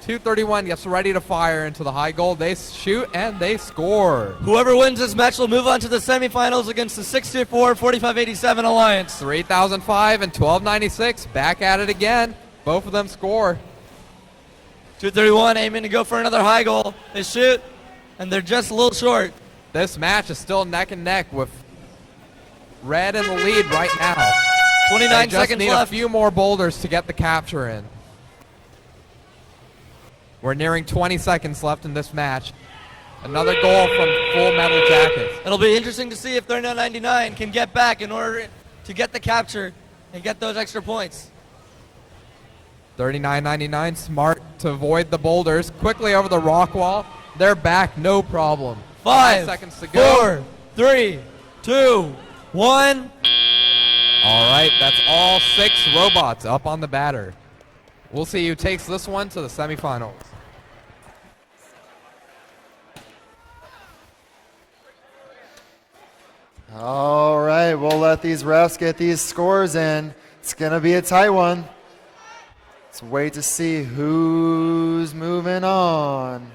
231 gets ready to fire into the high goal. They shoot and they score. Whoever wins this match will move on to the semifinals against the 624 4587 Alliance. 3005 and 1296 back at it again. Both of them score. 231 aiming to go for another high goal. They shoot, and they're just a little short. This match is still neck and neck with Red in the lead right now. 29 they just seconds need left. a few more boulders to get the capture in. We're nearing 20 seconds left in this match. Another goal from Full Metal Jackets. It'll be interesting to see if 3999 can get back in order to get the capture and get those extra points. 39.99, smart to avoid the boulders. Quickly over the rock wall. They're back, no problem. 5 seconds to go. 4, 3, 2, 1. All right, that's all 6 robots up on the batter. We'll see who takes this one to the semifinals. All right, we'll let these refs get these scores in. It's going to be a tight one. Let's wait to see who's moving on.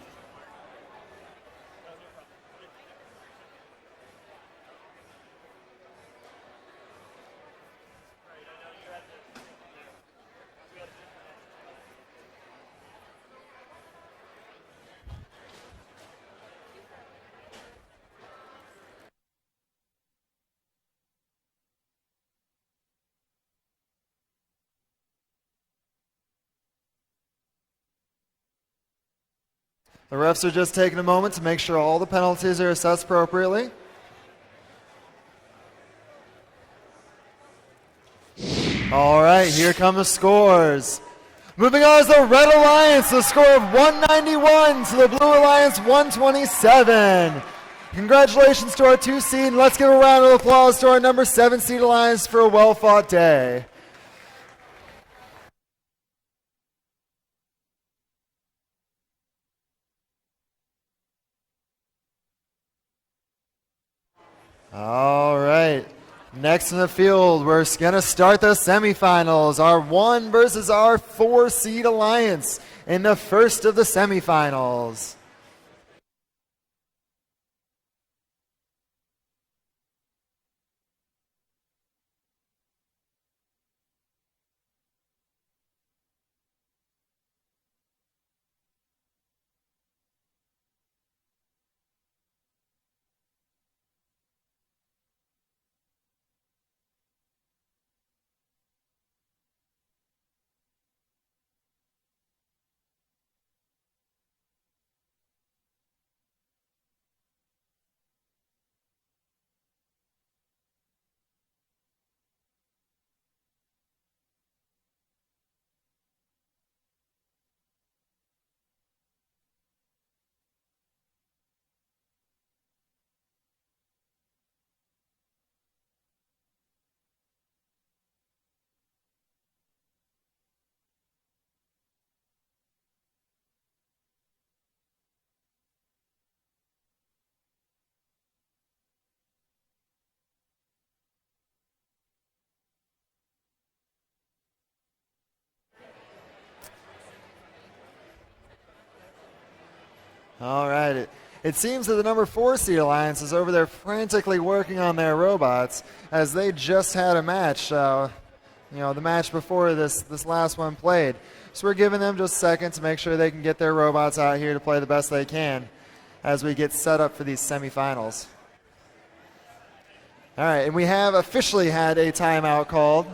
The refs are just taking a moment to make sure all the penalties are assessed appropriately. All right, here come the scores. Moving on is the Red Alliance, the score of 191 to the Blue Alliance 127. Congratulations to our 2 seed, and let's give a round of applause to our number 7 seed Alliance for a well-fought day. All right. Next in the field, we're going to start the semifinals. Our 1 versus our 4 seed Alliance in the first of the semifinals. All right. It seems that the number 4 seed Alliance is over there frantically working on their robots as they just had a match. The match before this last one played. So we're giving them just a second to make sure they can get their robots out here to play the best they can as we get set up for these semifinals. All right, and we have officially had a timeout called.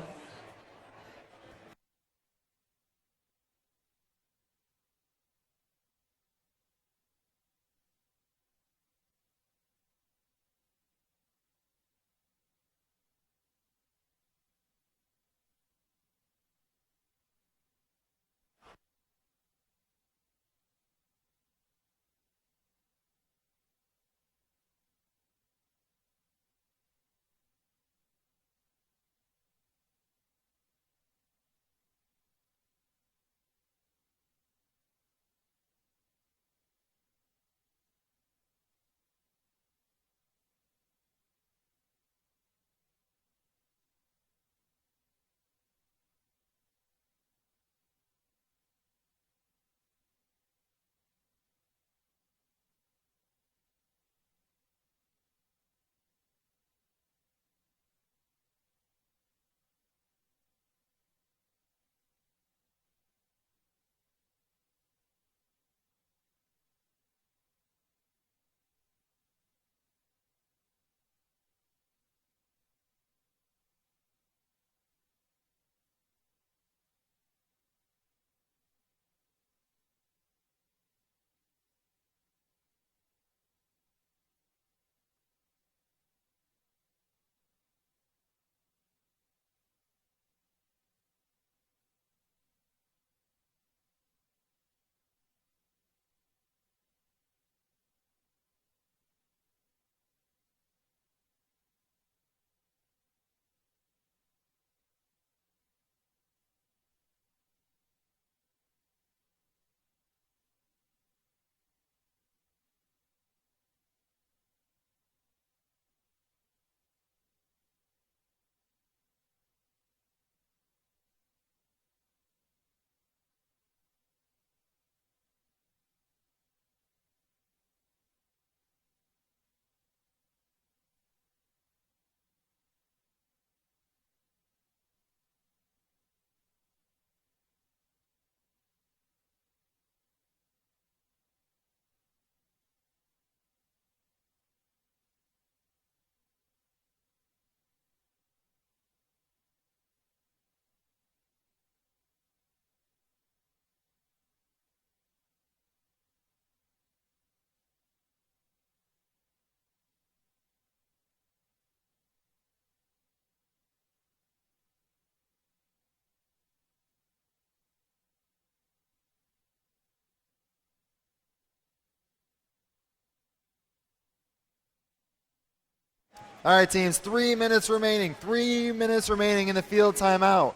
All right, teams, 3 minutes remaining. 3 minutes remaining in the field timeout.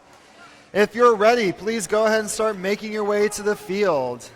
If you're ready, please go ahead and start making your way to the field.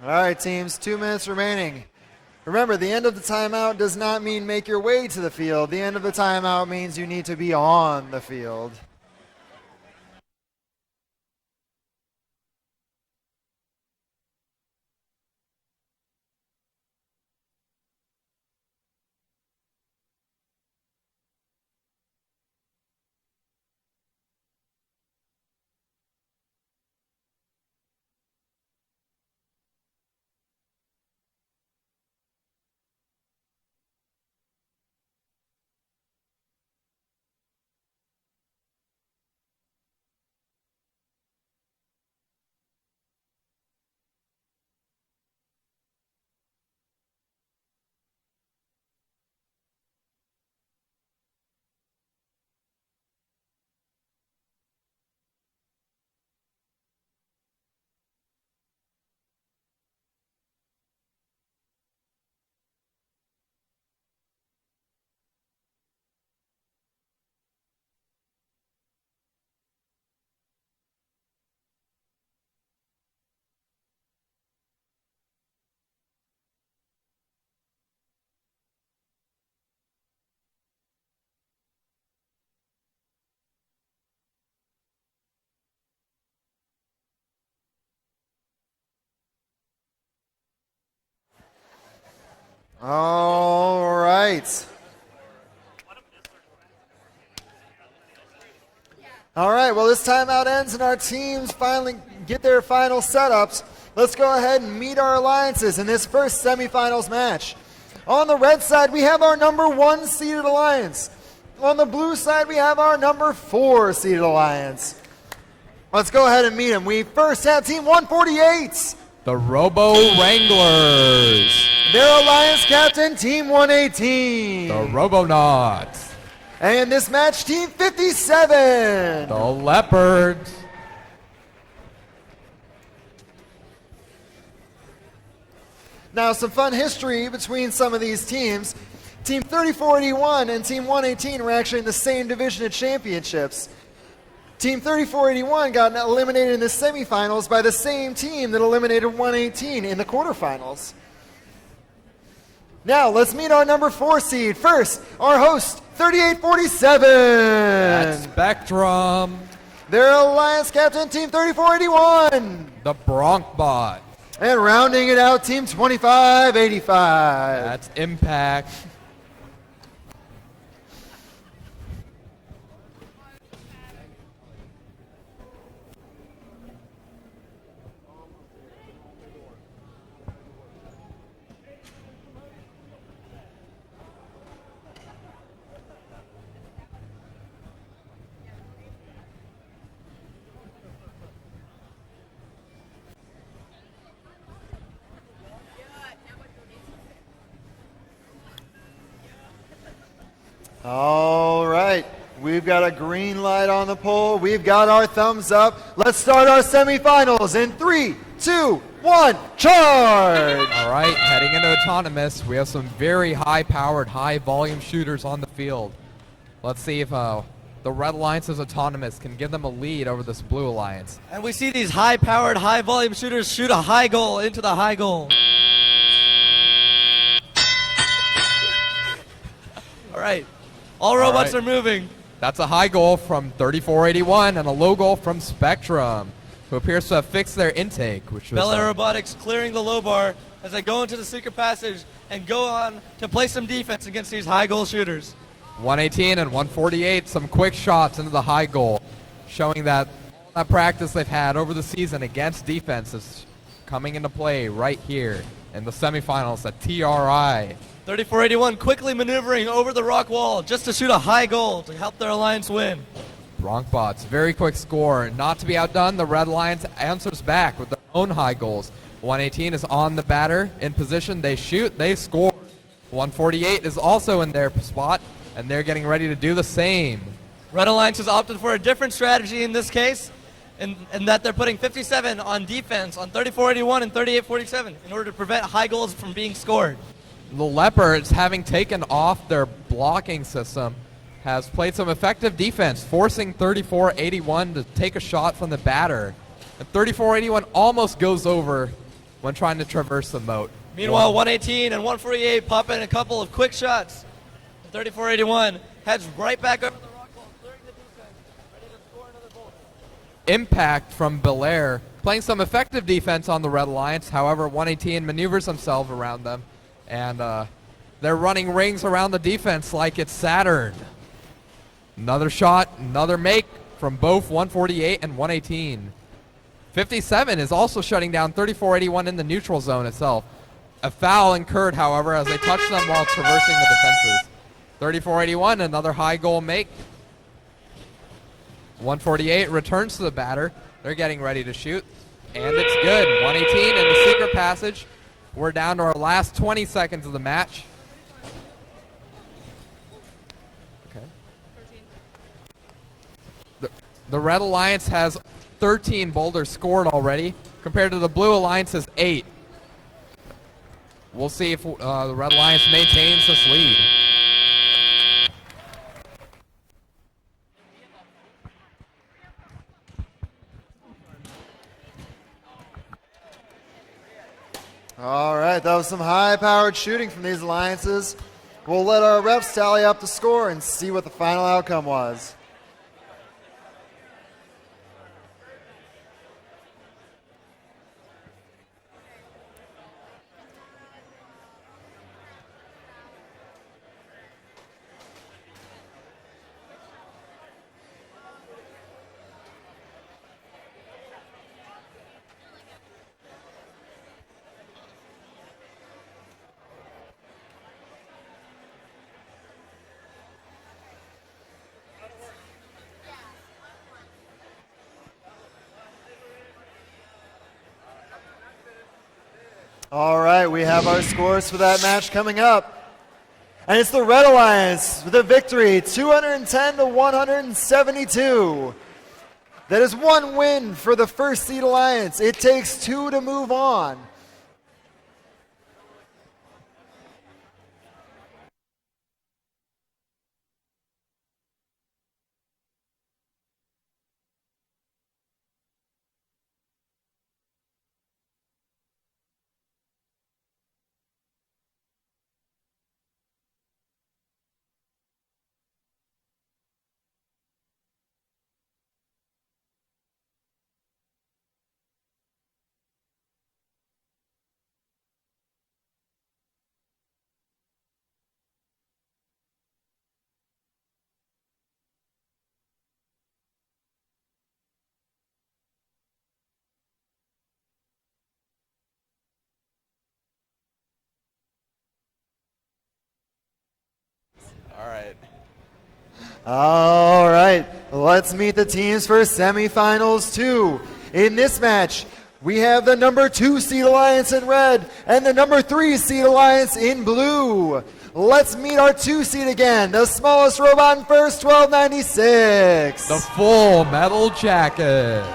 All right, teams, 2 minutes remaining. Remember, the end of the timeout does not mean make your way to the field. The end of the timeout means you need to be on the field. All right. All right, well, this timeout ends and our teams finally get their final setups. Let's go ahead and meet our alliances in this first semifinals match. On the red side, we have our number 1 seeded alliance. On the blue side, we have our number 4 seeded alliance. Let's go ahead and meet them. We first have Team 148. The Robo Wranglers. Their alliance captain, Team 118. The Robonauts. And this match, Team 57. The Leopards. Now, some fun history between some of these teams. Team 3481 and Team 118 were actually in the same division of championships. Team 3481 got eliminated in the semifinals by the same team that eliminated 118 in the quarterfinals. Now, let's meet our number 4 seed. First, our host, 3847. That's Spectrum. Their alliance captain, Team 3481. The Bronkbot. And rounding it out, Team 2585. That's Impact. All right, we've got a green light on the pole. We've got our thumbs up. Let's start our semifinals in 3, 2, 1, charge! All right, heading into Autonomous, we have some very high-powered, high-volume shooters on the field. Let's see if the Red Alliance's Autonomous can give them a lead over this Blue Alliance. And we see these high-powered, high-volume shooters shoot a high goal into the high goal. All right. All robots are moving. That's a high goal from 3481 and a low goal from Spectrum. who appears to have fixed their intake, which was Bel Air Robotics clearing the low bar as they go into the secret passage and go on to play some defense against these high goal shooters. 118 and 148, some quick shots into the high goal, showing that all that practice they've had over the season against defense is coming into play right here in the semifinals at TRI. 3481 quickly maneuvering over the rock wall just to shoot a high goal to help their alliance win. Bronkbots, very quick score. Not to be outdone, the Red Alliance answers back with their own high goals. 118 is on the batter, in position, they shoot, they score. 148 is also in their spot, and they're getting ready to do the same. Red Alliance has opted for a different strategy in this case, in that they're putting 57 on defense on 3481 and 3847 in order to prevent high goals from being scored. The Leopards, having taken off their blocking system, has played some effective defense, forcing 3481 to take a shot from the batter. And 3481 almost goes over when trying to traverse the moat. Meanwhile, 118 and 148 pop in a couple of quick shots. 3481 heads right back over the rock wall, clearing the defense, ready to score another goal. Impact from Bel Air, playing some effective defense on the Red Alliance. However, 118 maneuvers himself around them, and they're running rings around the defense like it's Saturn. Another shot, another make from both 148 and 118. 57 is also shutting down 3481 in the neutral zone itself. A foul incurred, however, as they touched them while traversing the defenses. 3481, another high goal make. 148 returns to the batter. They're getting ready to shoot, and it's good. 118 in the secret passage. We're down to our last 20 seconds of the match. The Red Alliance has 13 boulders scored already, compared to the Blue Alliance's 8. We'll see if the Red Alliance maintains this lead. All right, that was some high-powered shooting from these alliances. We'll let our refs tally up the score and see what the final outcome was. All right, we have our scores for that match coming up. And it's the Red Alliance with a victory, 210 to 172. That is one win for the first seed alliance. It takes two to move on. All right, let's meet the teams for semifinals 2. In this match, we have the number 2 seed alliance in red and the number 3 seed alliance in blue. Let's meet our 2 seed again, the smallest robot in first, 1296. The Full Metal Jacket.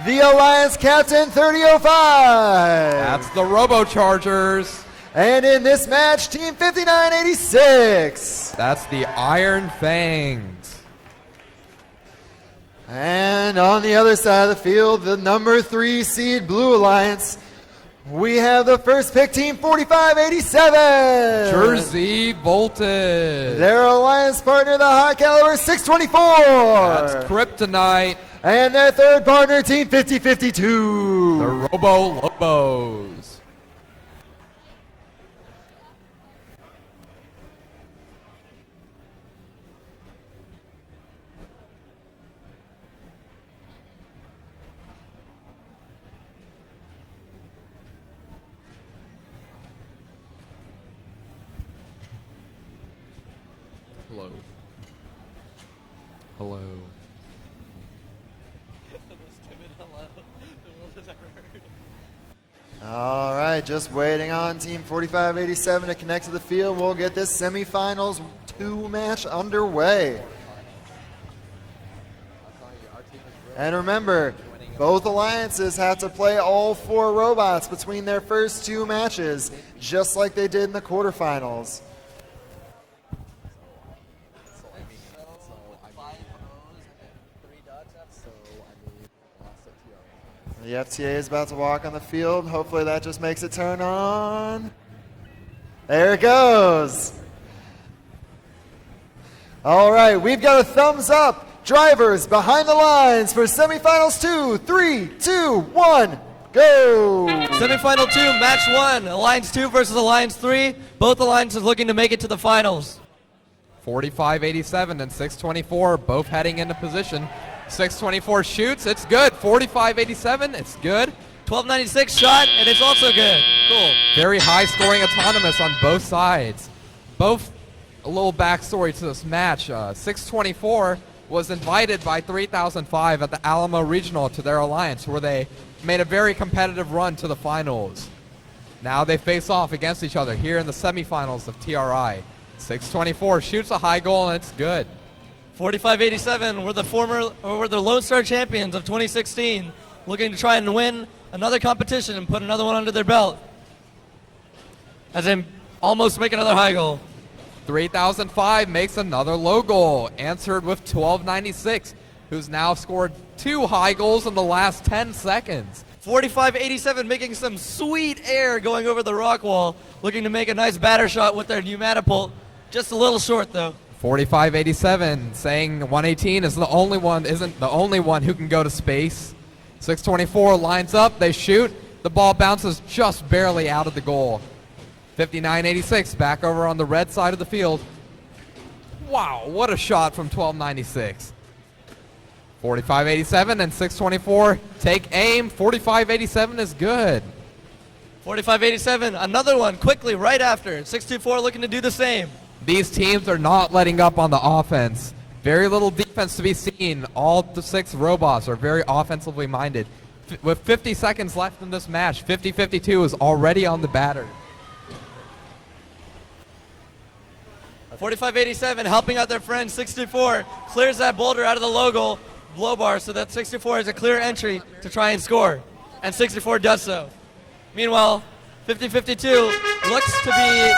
The Alliance Captain, 3005. That's the Robochargers. And in this match, Team 5986. That's the Iron Fangs. And on the other side of the field, the number 3 seed Blue Alliance We have the first pick, Team 4587. Jersey Voltage. Their alliance partner, the High Caliber 624. That's Kryptonite. And their third partner, Team 5052. The Robo Lobos. Hello. Hello. All right, just waiting on Team 4587 to connect to the field. We'll get this semifinals 2 match underway. And remember, both alliances have to play all 4 robots between their first 2 matches, just like they did in the quarterfinals. The FTA is about to walk on the field. Hopefully that just makes it turn on. There it goes. All right, we've got a thumbs up. Drivers behind the lines for semifinals 2, 3, 2, 1, go. Semifinal 2, match 1. Alliance 2 versus Alliance 3. Both alliances looking to make it to the finals. 4587 and 624 both heading into position. 624 shoots, it's good. 4587, it's good. 1296 shot, and it's also good. Cool. Very high scoring autonomous on both sides. Both, a little backstory to this match. 624 was invited by 3005 at the Alamo Regional to their alliance, where they made a very competitive run to the finals. Now they face off against each other here in the semifinals of TRI. 624 shoots a high goal, and it's good. 4587 were the Lone Star champions of 2016, looking to try and win another competition and put another one under their belt, as they almost make another high goal. 3005 makes another low goal, answered with 1296, who's now scored 2 high goals in the last 10 seconds. 4587 making some sweet air going over the rock wall, looking to make a nice batter shot with their pneumatopult. Just a little short though. 4587 saying 118 is isn't the only one who can go to space. 624 lines up, they shoot, the ball bounces just barely out of the goal. 5986 back over on the red side of the field. Wow, what a shot from 1296. 4587 and 624 take aim. 4587 is good. 4587, another one quickly right after. 624 looking to do the same. These teams are not letting up on the offense. Very little defense to be seen. All the 6 robots are very offensively minded. With 50 seconds left in this match, 50-52 is already on the batter. 4587 helping out their friend 64, clears that boulder out of the logo blow bar so that 64 has a clear entry to try and score. And 64 does so. Meanwhile, 50-52 looks to be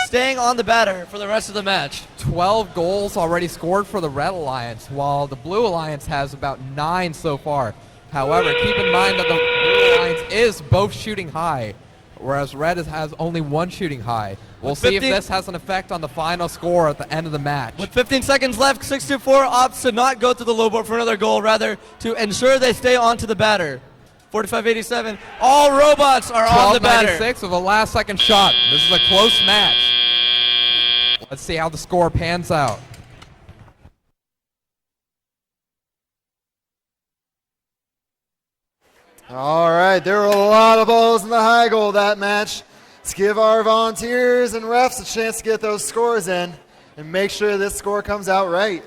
staying on the batter for the rest of the match. 12 goals already scored for the Red Alliance, while the Blue Alliance has about 9 so far. However, keep in mind that the Blue Alliance is both shooting high, whereas Red has only 1 shooting high. We'll see if this has an effect on the final score at the end of the match. With 15 seconds left, 624 opts to not go to the low board for another goal, rather to ensure they stay onto the batter. 4587, all robots are on the batter. 1296 with a last second shot. This is a close match. Let's see how the score pans out. All right, there were a lot of balls in the high goal that match. Let's give our volunteers and refs a chance to get those scores in and make sure this score comes out right.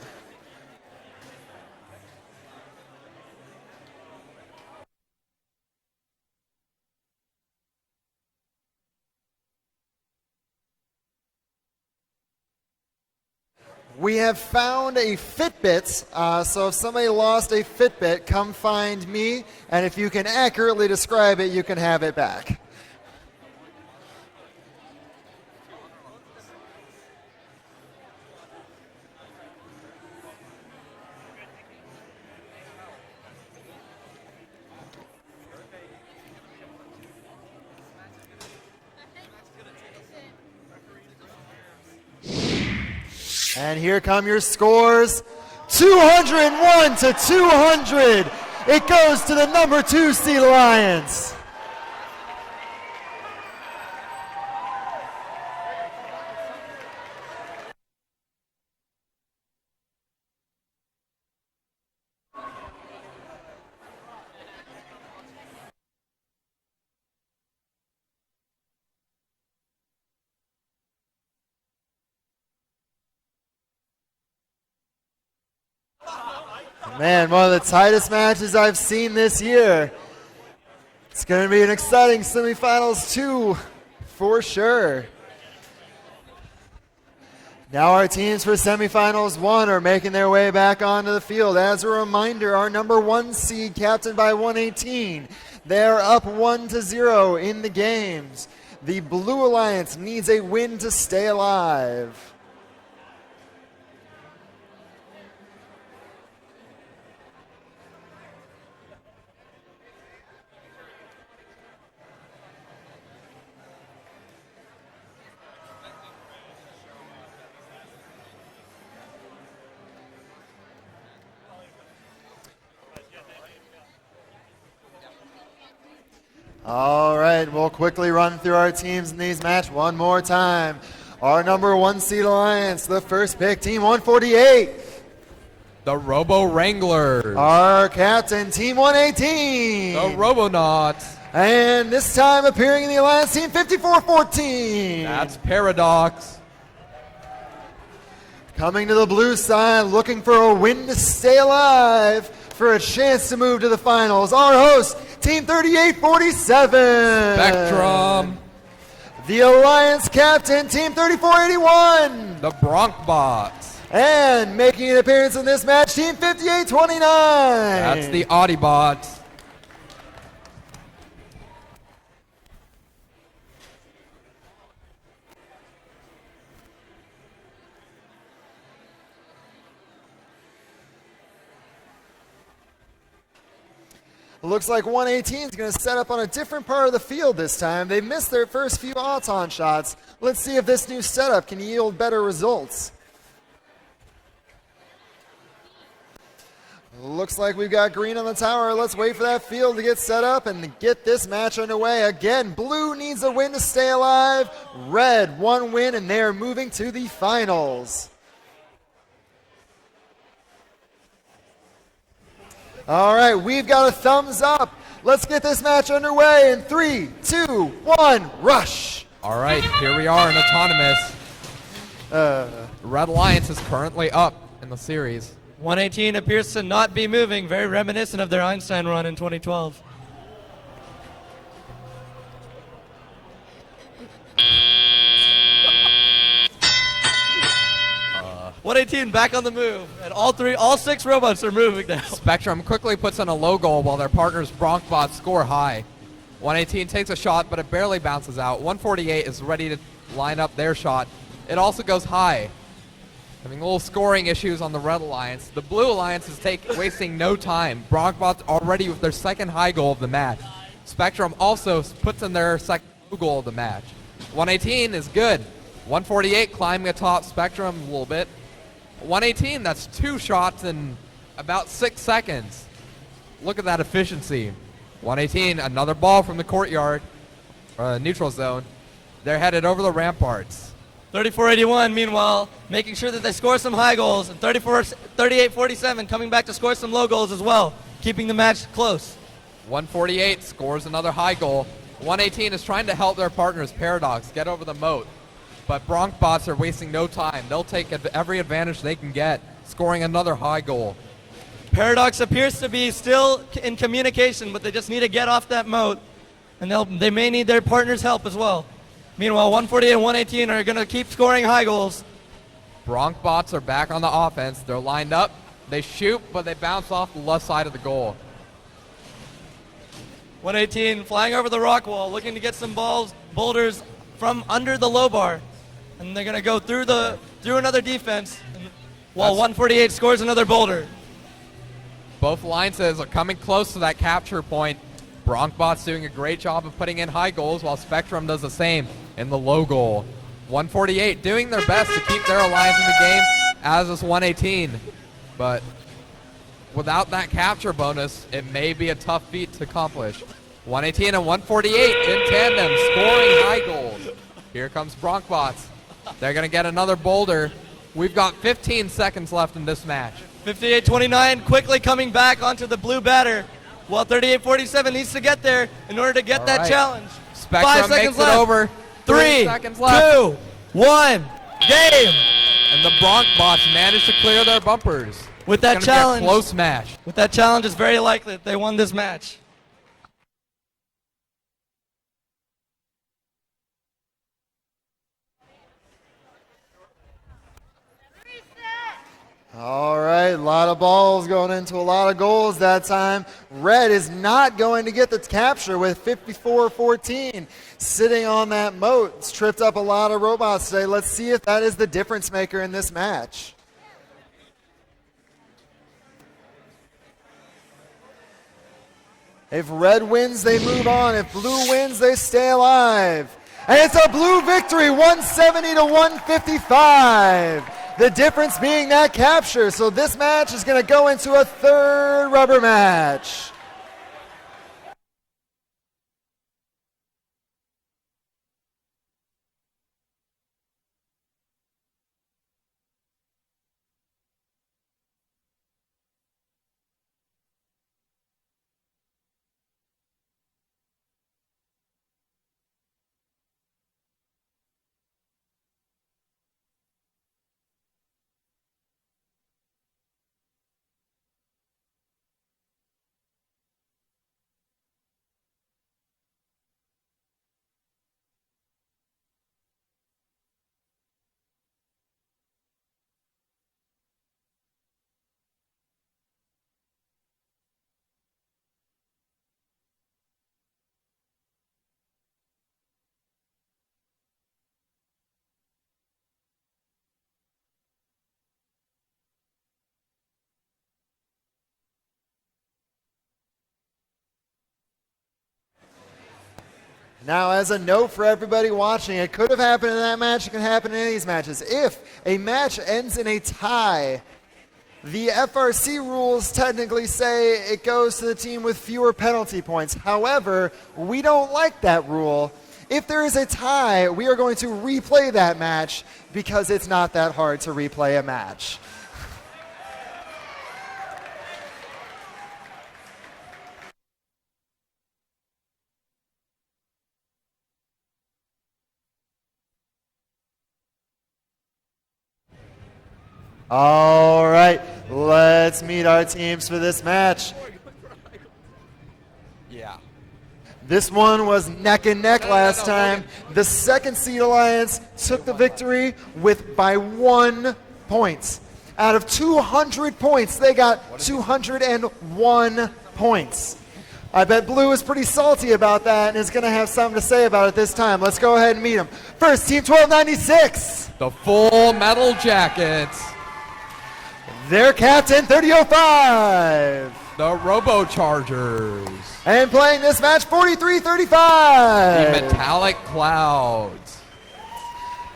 We have found a Fitbit, so if somebody lost a Fitbit, come find me, and if you can accurately describe it, you can have it back. And here come your scores. 201 to 200. It goes to the number 2 seed Alliance. Man, one of the tightest matches I've seen this year. It's going to be an exciting semifinals too, for sure. Now our teams for semifinals 1 are making their way back onto the field. As a reminder, our number 1 seed, captained by 118, they're up 1-0 in the games. The Blue Alliance needs a win to stay alive. All right, we'll quickly run through our teams in these matches one more time. Our number 1 seed Alliance, the first pick, Team 148. The Robo Wranglers. Our captain, Team 118. The Robonauts. And this time appearing in the Alliance, Team 5414. That's Paradox. Coming to the blue side, looking for a win to stay alive for a chance to move to the finals. Our host, Team 3847. Spectrum. The Alliance captain, Team 3481. The Bronkbots. And making an appearance in this match, Team 5829. That's the Audiobots. Looks like 118 is going to set up on a different part of the field this time. They missed their first few Auton shots. Let's see if this new setup can yield better results. Looks like we've got green on the tower. Let's wait for that field to get set up and get this match underway. Again, blue needs a win to stay alive. Red, 1 win, and they are moving to the finals. All right, we've got a thumbs up. Let's get this match underway in 3, 2, 1, rush. All right, here we are in Autonomous. Red Alliance is currently up in the series. 118 appears to not be moving, very reminiscent of their Einstein run in 2012. One 118 back on the move, and all 6 robots are moving now. Spectrum quickly puts in a low goal while their partners Bronkbots score high. 118 takes a shot, but it barely bounces out. 148 is ready to line up their shot. It also goes high. Having a little scoring issues on the Red Alliance. The Blue Alliance is wasting no time. Bronkbots already with their second high goal of the match. Spectrum also puts in their second low goal of the match. 118 is good. 148 climbing atop Spectrum a little bit. 118, that's 2 shots in about 6 seconds. Look at that efficiency. 118, another ball from the courtyard, neutral zone. They're headed over the ramparts. 3481, meanwhile, making sure that they score some high goals, and 3847 coming back to score some low goals as well, keeping the match close. 148 scores another high goal. 118 is trying to help their partners, Paradox, get over the moat. But Bronkbots are wasting no time. They'll take every advantage they can get, scoring another high goal. Paradox appears to be still in communication, but they just need to get off that moat, and they may need their partner's help as well. Meanwhile, 148 and 118 are going to keep scoring high goals. Bronkbots are back on the offense. They're lined up. They shoot, but they bounce off the left side of the goal. 118 flying over the rock wall, looking to get some boulders from under the low bar. And they're going to go through another defense while 148 scores another boulder. Both alliances are coming close to that capture point. Bronkbots doing a great job of putting in high goals while Spectrum does the same in the low goal. 148 doing their best to keep their alliance in the game, as is 118. But without that capture bonus, it may be a tough feat to accomplish. 118 and 148 in tandem, scoring high goals. Here comes Bronkbots. They're going to get another boulder. We've got 15 seconds left in this match. 58-29 quickly coming back onto the blue batter. Well, 38-47 needs to get there in order to get that challenge. Spectrum 5 seconds makes left. it over. 3 seconds left. 2 1 game. And the Bronkbots managed to clear their bumpers. With that It's gonna challenge, be a close match. With that challenge, it's very likely that they won this match. All right, a lot of balls going into a lot of goals that time. Red is not going to get the capture with 54-14 sitting on that moat. It's tripped up a lot of robots today. Let's see if that is the difference maker in this match. If red wins, they move on. If blue wins, they stay alive. And it's a blue victory, 170 to 155. The difference being that capture. So this match is going to go into a third rubber match. Now, as a note for everybody watching, it could have happened in that match. It can happen in any of these matches. If a match ends in a tie, the FRC rules technically say it goes to the team with fewer penalty points. However, we don't like that rule. If there is a tie, we are going to replay that match because it's not that hard to replay a match. All right, let's meet our teams for this match. Yeah. This one was neck and neck last time. The second seed alliance took the victory by 1 point. Out of 200 points, they got 201 points. I bet Blue is pretty salty about that and is going to have something to say about it this time. Let's go ahead and meet them. First, Team 1296. The Full Metal Jackets. Their captain, 3005. The Robochargers. And playing this match, 43-35. The Metallic Clouds.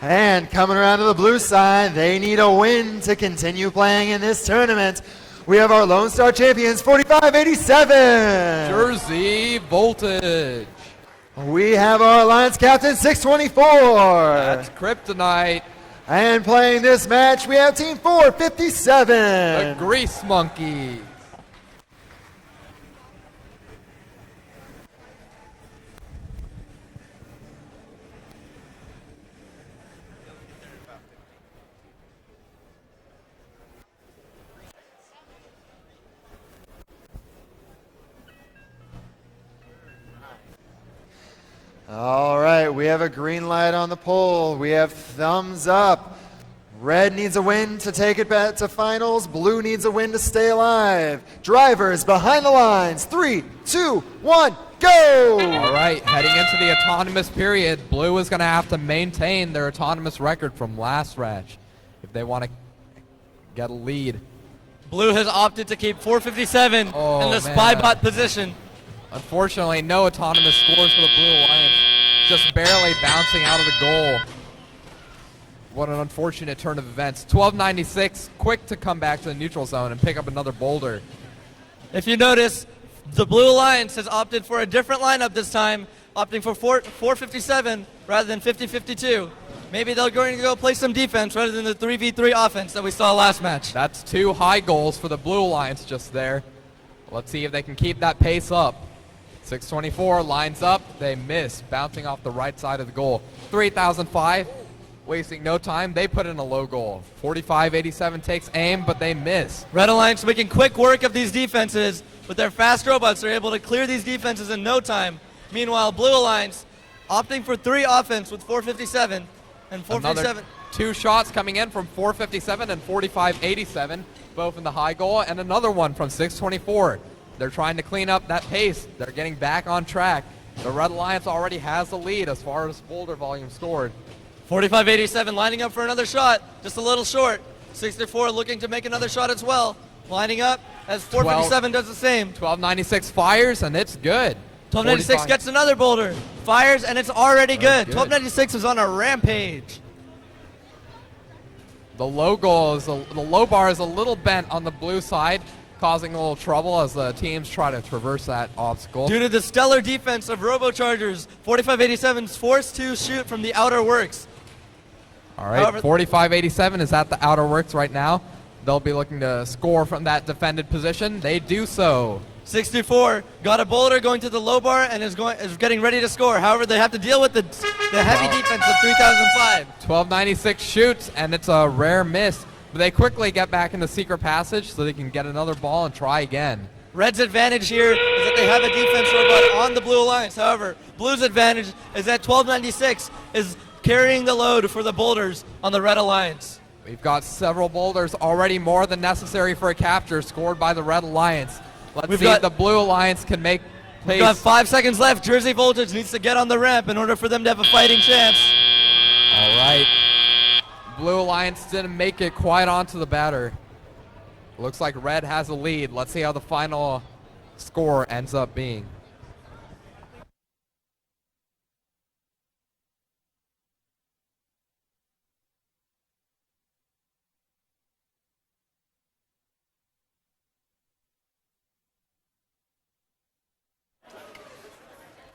And coming around to the blue side, they need a win to continue playing in this tournament. We have our Lone Star champions, 45-87. Jersey Voltage. We have our Alliance captain, 624. That's Kryptonite. And playing this match, we have Team 457. The Grease Monkey. All right, we have a green light on the poll. We have thumbs up. Red needs a win to take it back to finals. Blue needs a win to stay alive. Drivers behind the lines. 3, 2, 1, go! All right, heading into the autonomous period, Blue is going to have to maintain their autonomous record from last match if they want to get a lead. Blue has opted to keep 457 in the Spybot position. Unfortunately, no autonomous scores for the Blue Alliance, just barely bouncing out of the goal. What an unfortunate turn of events. 1296, quick to come back to the neutral zone and pick up another boulder. If you notice, the Blue Alliance has opted for a different lineup this time, opting for 457 rather than 50-52. Maybe they're going to go play some defense rather than the 3v3 offense that we saw last match. That's 2 high goals for the Blue Alliance just there. Let's see if they can keep that pace up. 624 lines up. They miss, bouncing off the right side of the goal. 3005, wasting no time. They put in a low goal. 4587 takes aim, but they miss. Red Alliance making quick work of these defenses. With their fast robots, they're able to clear these defenses in no time. Meanwhile, Blue Alliance opting for 3 offense with 457 and 457. Another 2 shots coming in from 457 and 4587, both in the high goal, and another one from 624. They're trying to clean up that pace. They're getting back on track. The Red Alliance already has the lead as far as boulder volume scored. 4587 lining up for another shot, just a little short. 64 looking to make another shot as well. Lining up as 457 does the same. 1296 fires, and it's good. 1296 45. gets another boulder. Fires, and it's already good. 1296 is on a rampage. The low bar is a little bent on the blue side, causing a little trouble as the teams try to traverse that obstacle. Due to the stellar defense of Robochargers, 4587 is forced to shoot from the outer works. All right, 4587 is at the outer works right now. They'll be looking to score from that defended position. They do so. 64 got a boulder going to the low bar and is getting ready to score. However, they have to deal with the heavy defense of 3005. 1296 shoots, and it's a rare miss. But they quickly get back in the secret passage so they can get another ball and try again. Red's advantage here is that they have a defense robot on the Blue Alliance. However, Blue's advantage is that 1296 is carrying the load for the boulders on the Red Alliance. We've got several boulders already more than necessary for a capture scored by the Red Alliance. Let's see if the Blue Alliance can make pace. We've got 5 seconds left. Jersey Voltage needs to get on the ramp in order for them to have a fighting chance. All right. Blue Alliance didn't make it quite onto the batter. Looks like Red has a lead. Let's see how the final score ends up being.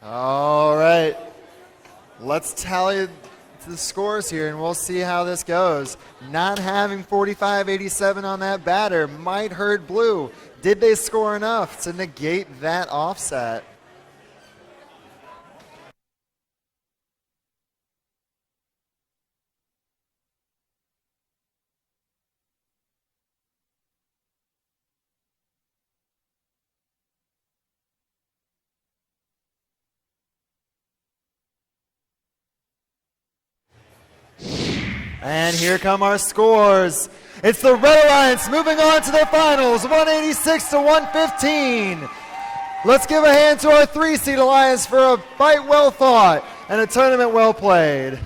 All right. Let's tally the scores here, and we'll see how this goes. Not having 45-87 on that batter might hurt Blue. Did they score enough to negate that offset? And here come our scores. It's the Red Alliance moving on to the finals, 186 to 115. Let's give a hand to our 3-seed Alliance for a fight well fought and a tournament well played.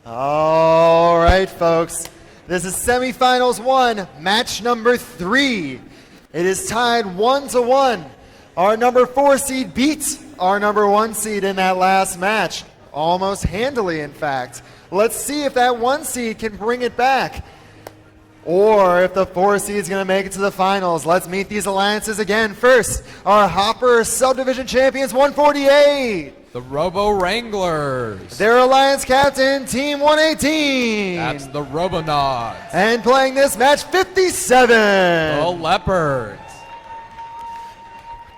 All right, folks. This is semifinals 1, match number 3. It is tied 1-1. Our number 4 seed beat our number 1 seed in that last match, almost handily, in fact. Let's see if that 1 seed can bring it back, or if the 4 seed is going to make it to the finals. Let's meet these alliances again. First, our Hopper Subdivision Champions 148. The Robo Wranglers. Their alliance captain, Team 118. That's the Robonauts. And playing this match, 57. The Leopards.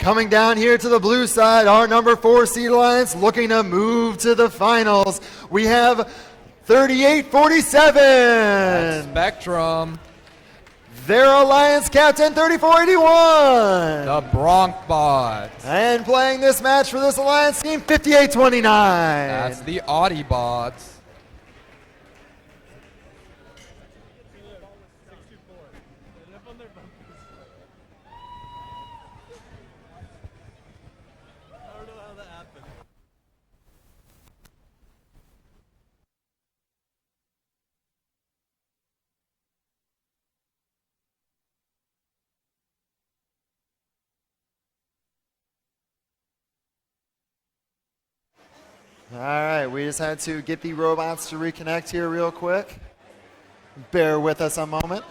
Coming down here to the blue side, our number 4 seed alliance looking to move to the finals. We have 3847. That's Spectrum. Their alliance captain, 3481. The Bronkbots. And playing this match for this alliance team, 5829. That's the Audibots. All right, we just had to get the robots to reconnect here real quick. Bear with us a moment.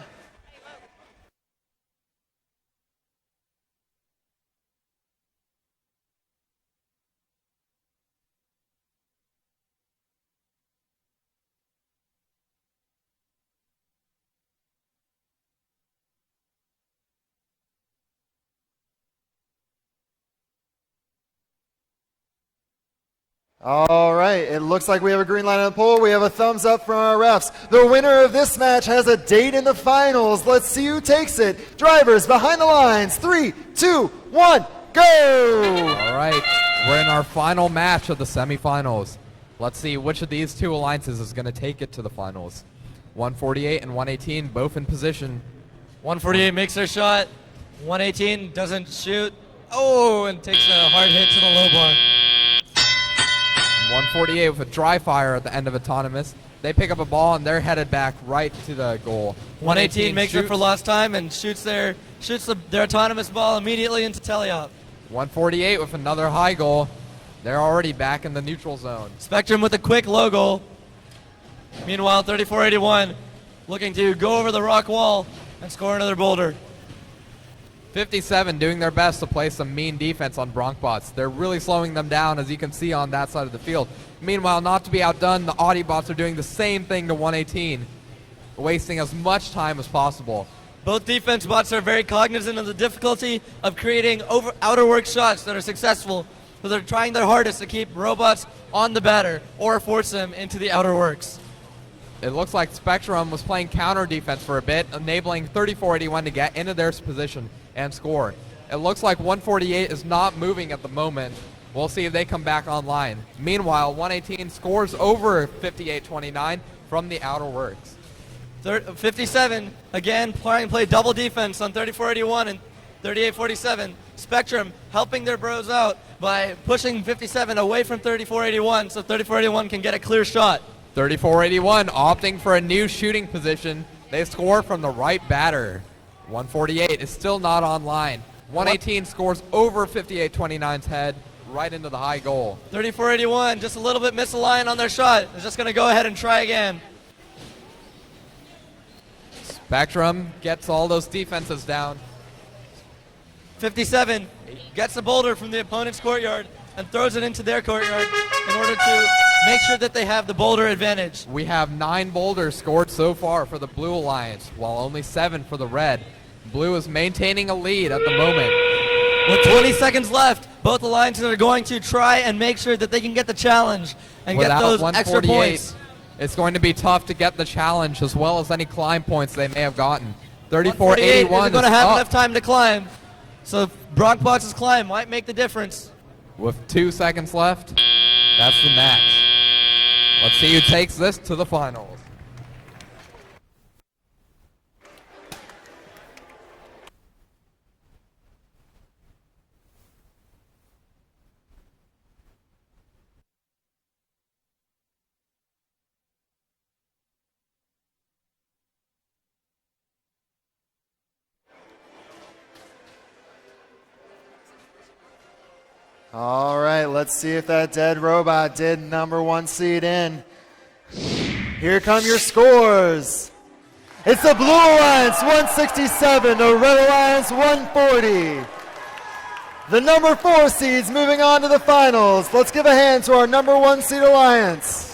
All right, it looks like we have a green light on the pole. We have a thumbs up from our refs. The winner of this match has a date in the finals. Let's see who takes it. Drivers behind the lines. 3, 2, 1, go! All right, we're in our final match of the semifinals. Let's see which of these two alliances is going to take it to the finals. 148 and 118 both in position. 148 makes their shot. 118 doesn't shoot. Oh, and takes a hard hit to the low bar. 148 with a dry fire at the end of Autonomous. They pick up a ball and they're headed back right to the goal. 118 makes it shoots. for lost time and shoots their autonomous ball immediately into Teleop. 148 with another high goal. They're already back in the neutral zone. Spectrum with a quick low goal. Meanwhile, 3481 looking to go over the rock wall and score another boulder. 57 doing their best to play some mean defense on Bronkbots. They're really slowing them down, as you can see on that side of the field. Meanwhile, not to be outdone, the Audibots are doing the same thing to 118, wasting as much time as possible. Both defense bots are very cognizant of the difficulty of creating outer work shots that are successful. So they're trying their hardest to keep robots on the batter or force them into the outer works. It looks like Spectrum was playing counter defense for a bit, enabling 3481 to get into their position and score. It looks like 148 is not moving at the moment. We'll see if they come back online. Meanwhile, 118 scores over 5829 from the outer works. 57, again, trying to play double defense on 3481 and 3847. Spectrum helping their bros out by pushing 57 away from 3481 so 3481 can get a clear shot. 3481 opting for a new shooting position. They score from the right batter. 148 is still not online. 118 scores over 5829's head right into the high goal. 3481 just a little bit misaligned on their shot. They're just going to go ahead and try again. Spectrum gets all those defenses down. 57 gets the boulder from the opponent's courtyard and throws it into their courtyard in order to make sure that they have the boulder advantage. We have 9 boulders scored so far for the Blue Alliance, while only 7 for the Red. Blue is maintaining a lead at the moment. With 20 seconds left, both alliances are going to try and make sure that they can get the challenge and Without get those extra 148, points. it's going to be tough to get the challenge as well as any climb points they may have gotten. 148 3481 isn't going to have up enough time to climb. So Bronkbots' climb might make the difference. with 2 seconds left. That's the match. Let's see who takes this to the finals. All right, let's see if that dead robot did number 1 seed in. Here come your scores. It's the Blue Alliance 167, the Red Alliance 140. The number 4 seeds moving on to the finals. Let's give a hand to our number 1 seed Alliance.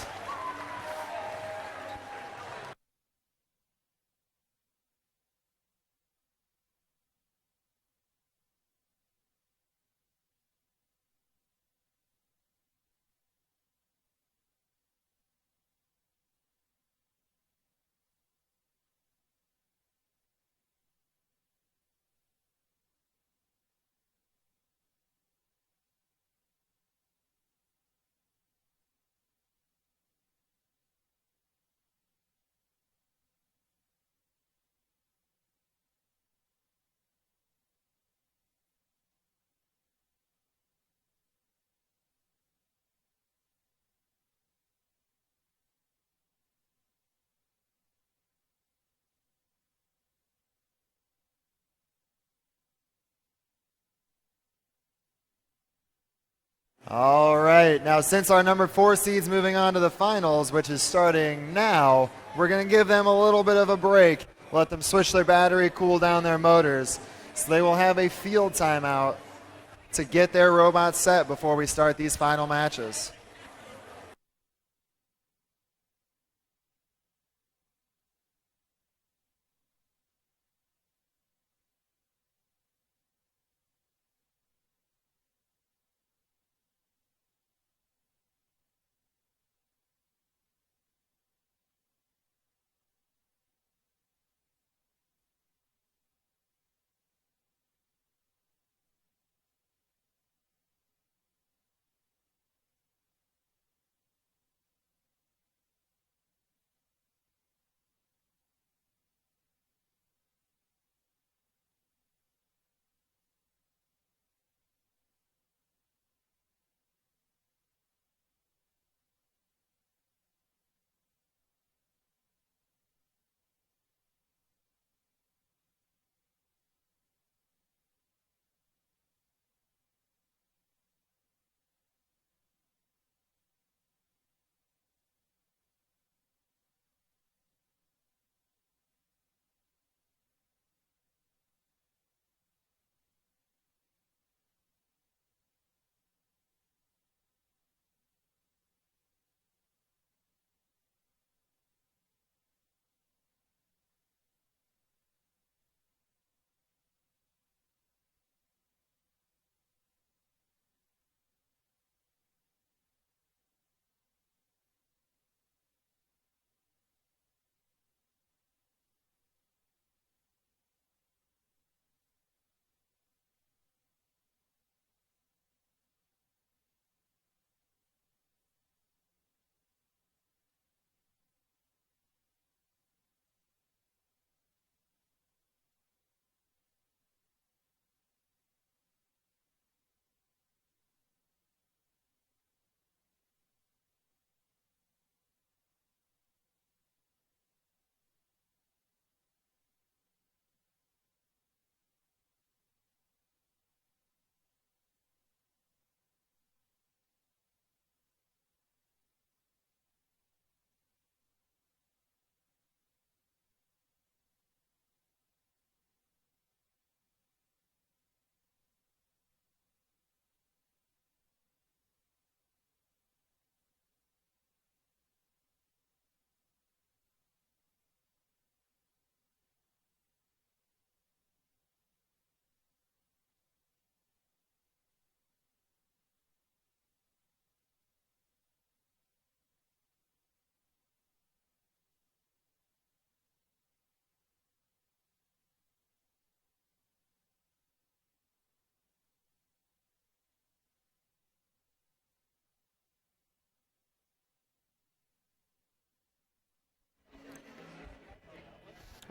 All right, now since our number 4 seed's moving on to the finals, which is starting now, we're going to give them a little bit of a break, let them switch their battery, cool down their motors. So they will have a field timeout to get their robot set before we start these final matches.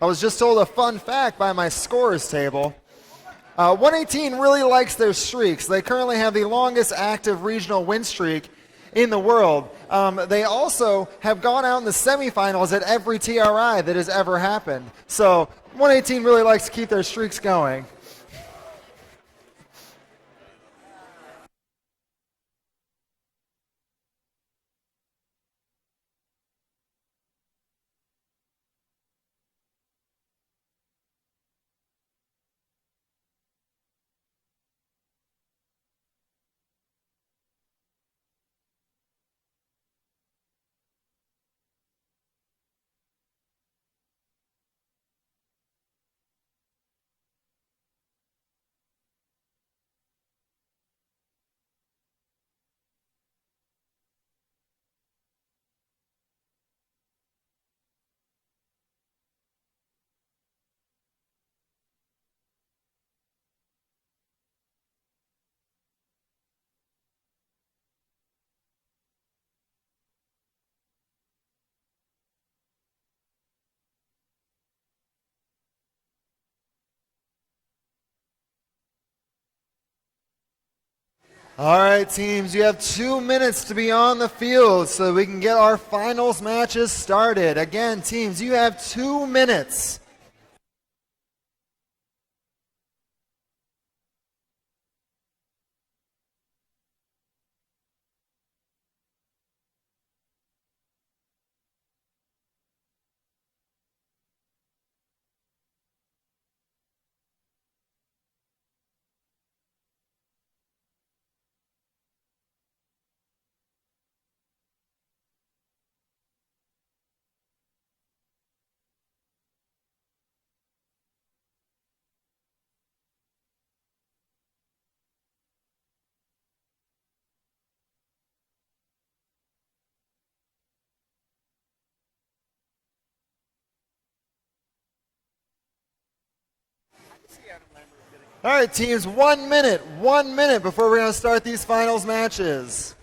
I was just told a fun fact by my scores table. 118 really likes their streaks. They currently have the longest active regional win streak in the world. They also have gone out in the semifinals at every TRI that has ever happened. So 118 really likes to keep their streaks going. All right, teams, you have 2 minutes to be on the field so we can get our finals matches started. Again, teams, you have 2 minutes. All right, teams, 1 minute. 1 minute before we're going to start these finals matches.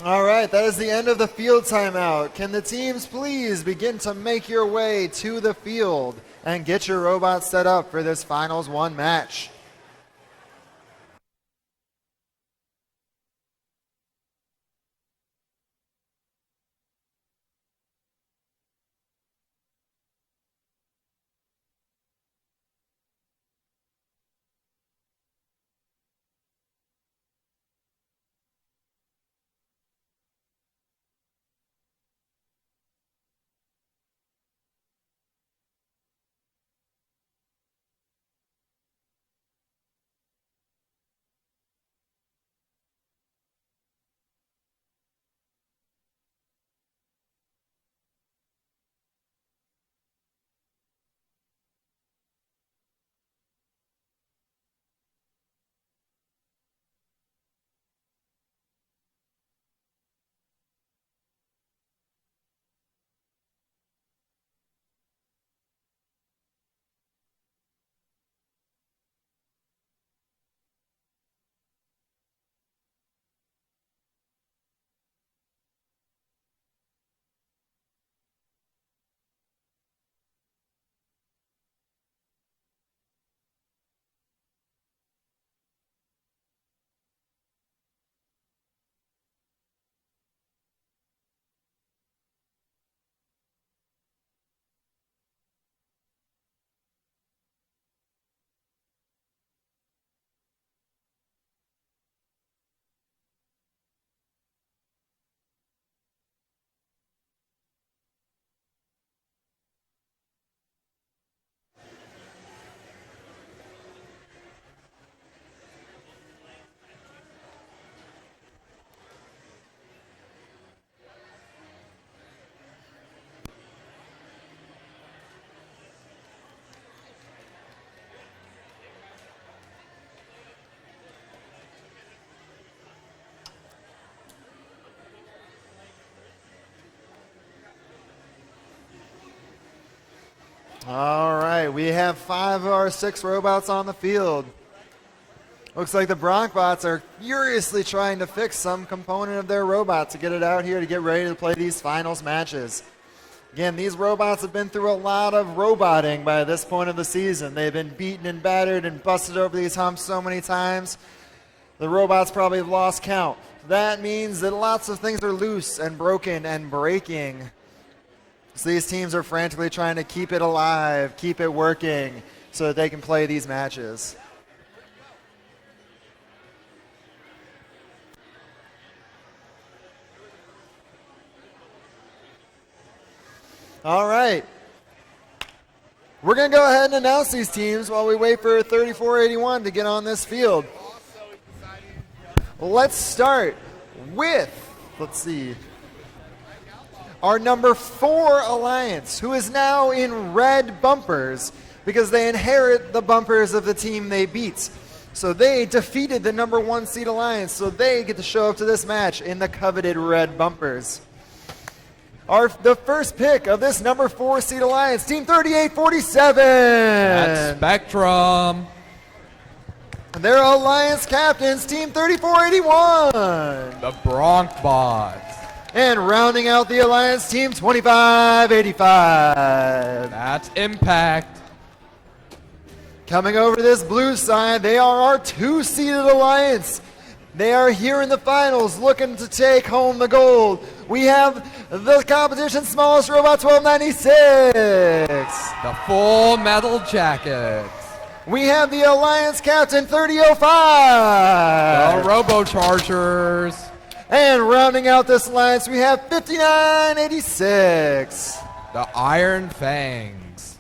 All right, that is the end of the field timeout. Can the teams please begin to make your way to the field and get your robots set up for this Finals 1 match? All right, we have 5 of our 6 robots on the field. Looks like the Broncbots are furiously trying to fix some component of their robot to get it out here to get ready to play these finals matches. Again, these robots have been through a lot of roboting by this point of the season. They've been beaten and battered and busted over these humps so many times. The robots probably have lost count. That means that lots of things are loose and broken and breaking. So these teams are frantically trying to keep it alive, keep it working, so that they can play these matches. All right. We're going to go ahead and announce these teams while we wait for 3481 to get on this field. Let's start with, let's see, our number 4 Alliance, who is now in red bumpers because they inherit the bumpers of the team they beat. So they defeated the number 1 seed Alliance, so they get to show up to this match in the coveted red bumpers. The first pick of this number 4 seed Alliance, Team 3847. That's Spectrum. Their Alliance captains, Team 3481. The Bronx Bots. And rounding out the Alliance, Team 2585. That's Impact. Coming over this blue side, they are our 2-seeded Alliance. They are here in the finals looking to take home the gold. We have the competition's smallest robot, 1296. The Full Metal Jackets. We have the Alliance captain, 3005. The Robochargers. And rounding out this Alliance, we have 5986. The Iron Fangs.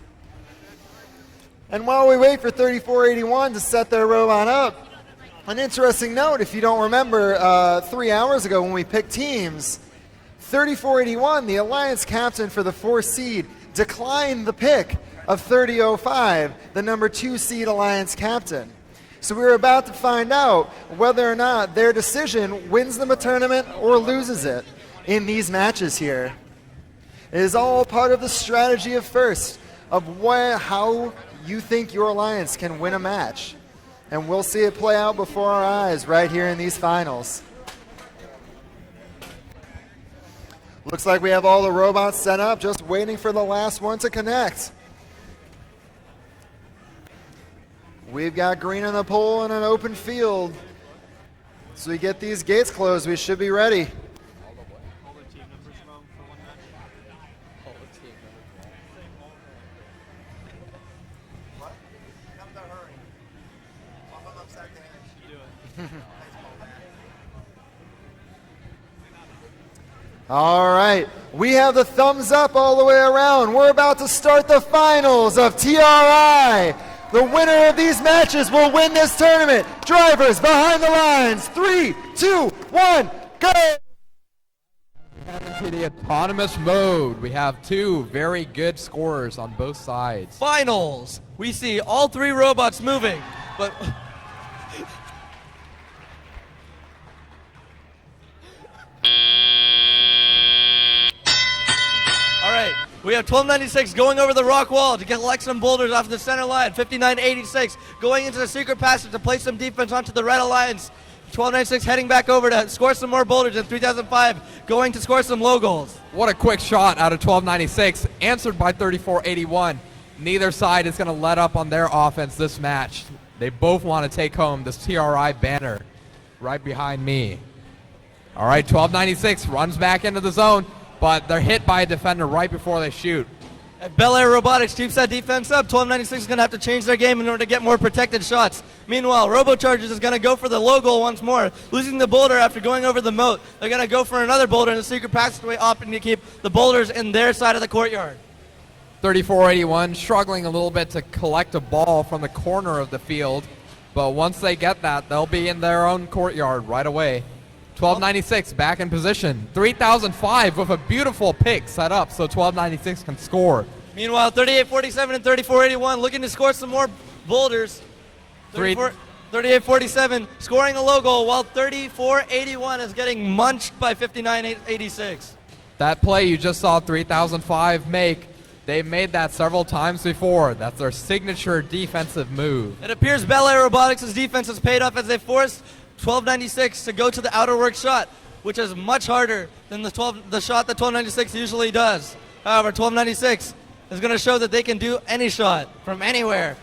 And while we wait for 3481 to set their robot up, an interesting note, if you don't remember, 3 hours ago when we picked teams, 3481, the Alliance captain for the 4 seed, declined the pick of 3005, the number 2 seed Alliance captain. So we're about to find out whether or not their decision wins them a tournament or loses it in these matches here. It is all part of the strategy of first, of how you think your Alliance can win a match. And we'll see it play out before our eyes right here in these finals. Looks like we have all the robots set up, just waiting for the last one to connect. We've got green on the pole and an open field. So we get these gates closed, we should be ready. All right, we have the thumbs up all the way around. We're about to start the finals of TRI. The winner of these matches will win this tournament. Drivers behind the lines. 3, 2, 1, go! Into the autonomous mode. We have 2 very good scorers on both sides. Finals. We see all 3 robots moving, but we have 1296 going over the rock wall to collect some boulders off the center line. 5986 going into the secret passage to play some defense onto the red Alliance. 1296 heading back over to score some more boulders, and 3005 going to score some low goals. What a quick shot out of 1296, answered by 3481. Neither side is going to let up on their offense this match. They both want to take home this TRI banner right behind me. All right, 1296 runs back into the zone, but they're hit by a defender right before they shoot. Bel Air Robotics keeps that defense up. 1296 is going to have to change their game in order to get more protected shots. Meanwhile, Robochargers is going to go for the low goal once more, losing the boulder after going over the moat. They're going to go for another boulder in the secret passageway, opting to keep the boulders in their side of the courtyard. 3481 struggling a little bit to collect a ball from the corner of the field, but once they get that, they'll be in their own courtyard right away. 1296 back in position. 3005 with a beautiful pick set up so 1296 can score. Meanwhile, 3847 and 3481 looking to score some more boulders. 3847 scoring a low goal, while 3481 is getting munched by 5986. That play you just saw 3005 make, they've made that several times before. That's their signature defensive move. It appears Bel Air Robotics' defense has paid off as they forced 1296 to go to the outer work shot, which is much harder than the shot that 1296 usually does. However, 1296 is going to show that they can do any shot from anywhere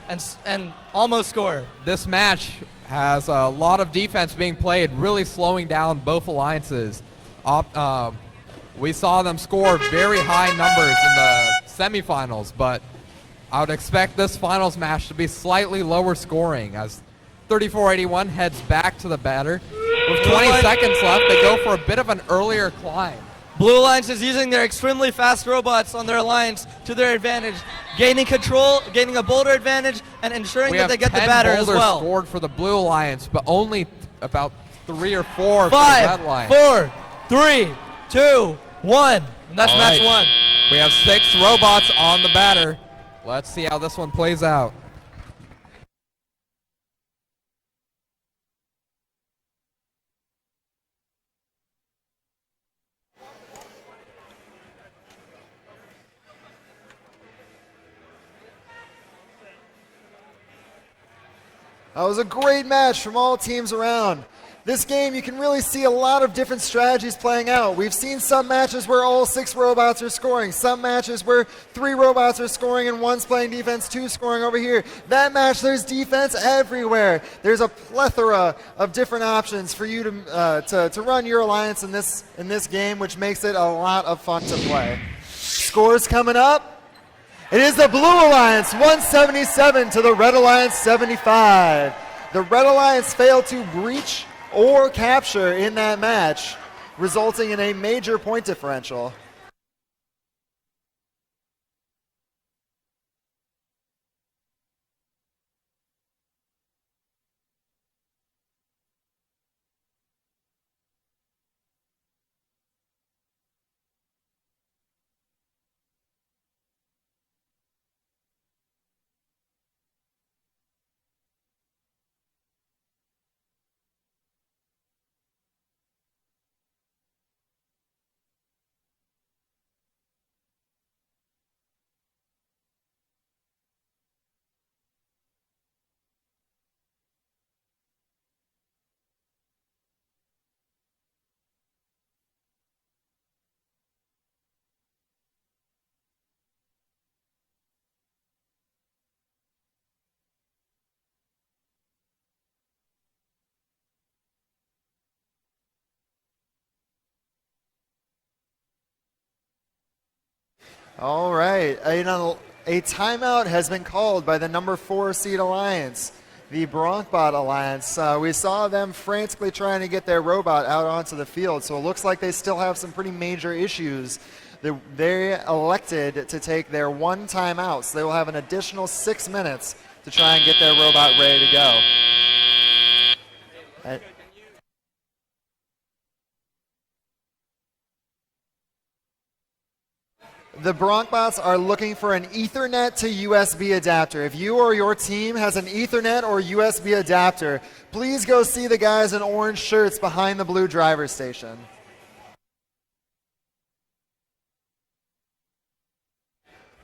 and almost score. This match has a lot of defense being played, really slowing down both alliances. We saw them score very high numbers in the semifinals, but I would expect this finals match to be slightly lower scoring as 3481 heads back to the batter. With 20 seconds left, they go for a bit of an earlier climb. Blue Alliance is using their extremely fast robots on their alliance to their advantage, gaining control, gaining a boulder advantage, and ensuring We that have they get the 10 batter as boulders well. scored for the Blue Alliance, but only about 3 or 4 for the Red 5, Alliance. 4, 3, 2, 1. And that's All match right. 1. We have 6 robots on the batter. Let's see how this one plays out. That was a great match from all teams around. This game, you can really see a lot of different strategies playing out. We've seen some matches where all 6 robots are scoring, some matches where 3 robots are scoring and 1's playing defense, 2 scoring over here. That match, there's defense everywhere. There's a plethora of different options for you to run your alliance in this game, which makes it a lot of fun to play. Scores coming up. It is the Blue Alliance 177 to the Red Alliance 75. The Red Alliance failed to breach or capture in that match, resulting in a major point differential. All right, a timeout has been called by the number 4 seed alliance, the Bronkbot Alliance. We saw them frantically trying to get their robot out onto the field, so it looks like they still have some pretty major issues. They elected to take their 1 timeout, so they will have an additional 6 minutes to try and get their robot ready to go. The Bronkbots are looking for an Ethernet to USB adapter. If you or your team has an Ethernet or USB adapter, please go see the guys in orange shirts behind the blue driver station.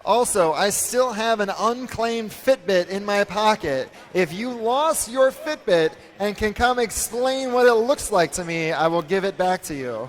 Also, I still have an unclaimed Fitbit in my pocket. If you lost your Fitbit and can come explain what it looks like to me, I will give it back to you.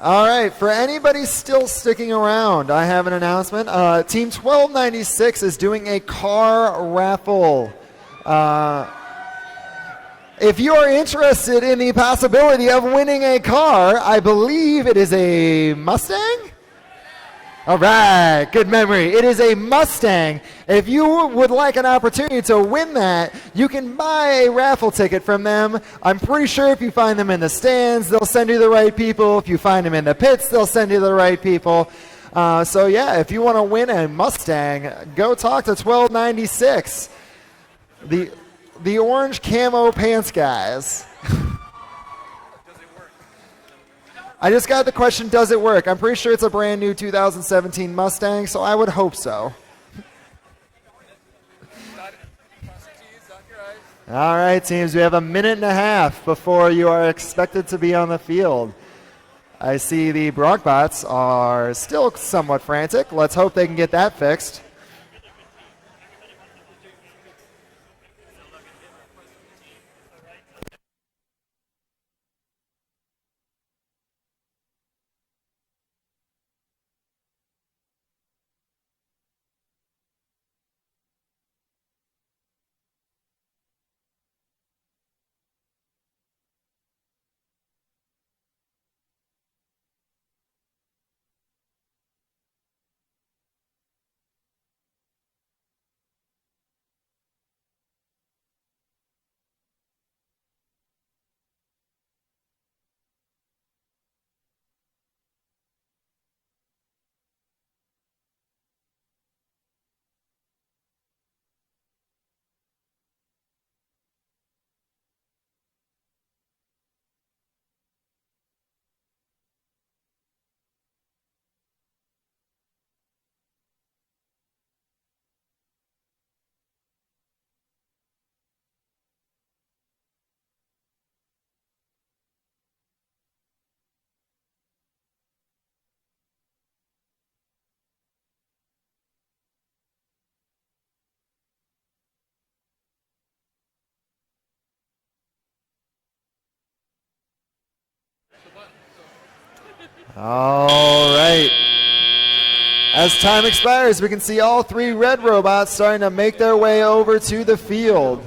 All right, for anybody still sticking around, I have an announcement. Team 1296 is doing a car raffle. If you are interested in the possibility of winning a car, I believe it is a Mustang? All right, good memory. It is a Mustang. If you would like an opportunity to win that, you can buy a raffle ticket from them. I'm pretty sure if you find them in the stands, they'll send you the right people. If you find them in the pits, they'll send you the right people. So yeah, if you want to win a Mustang, go talk to 1296. The orange camo pants guys. I just got the question, does it work? I'm pretty sure it's a brand new 2017 Mustang, so I would hope so. All right, teams, we have a minute and a half before you are expected to be on the field. I see the Brockbots are still somewhat frantic. Let's hope they can get that fixed. All right. As time expires, we can see all three red robots starting to make their way over to the field.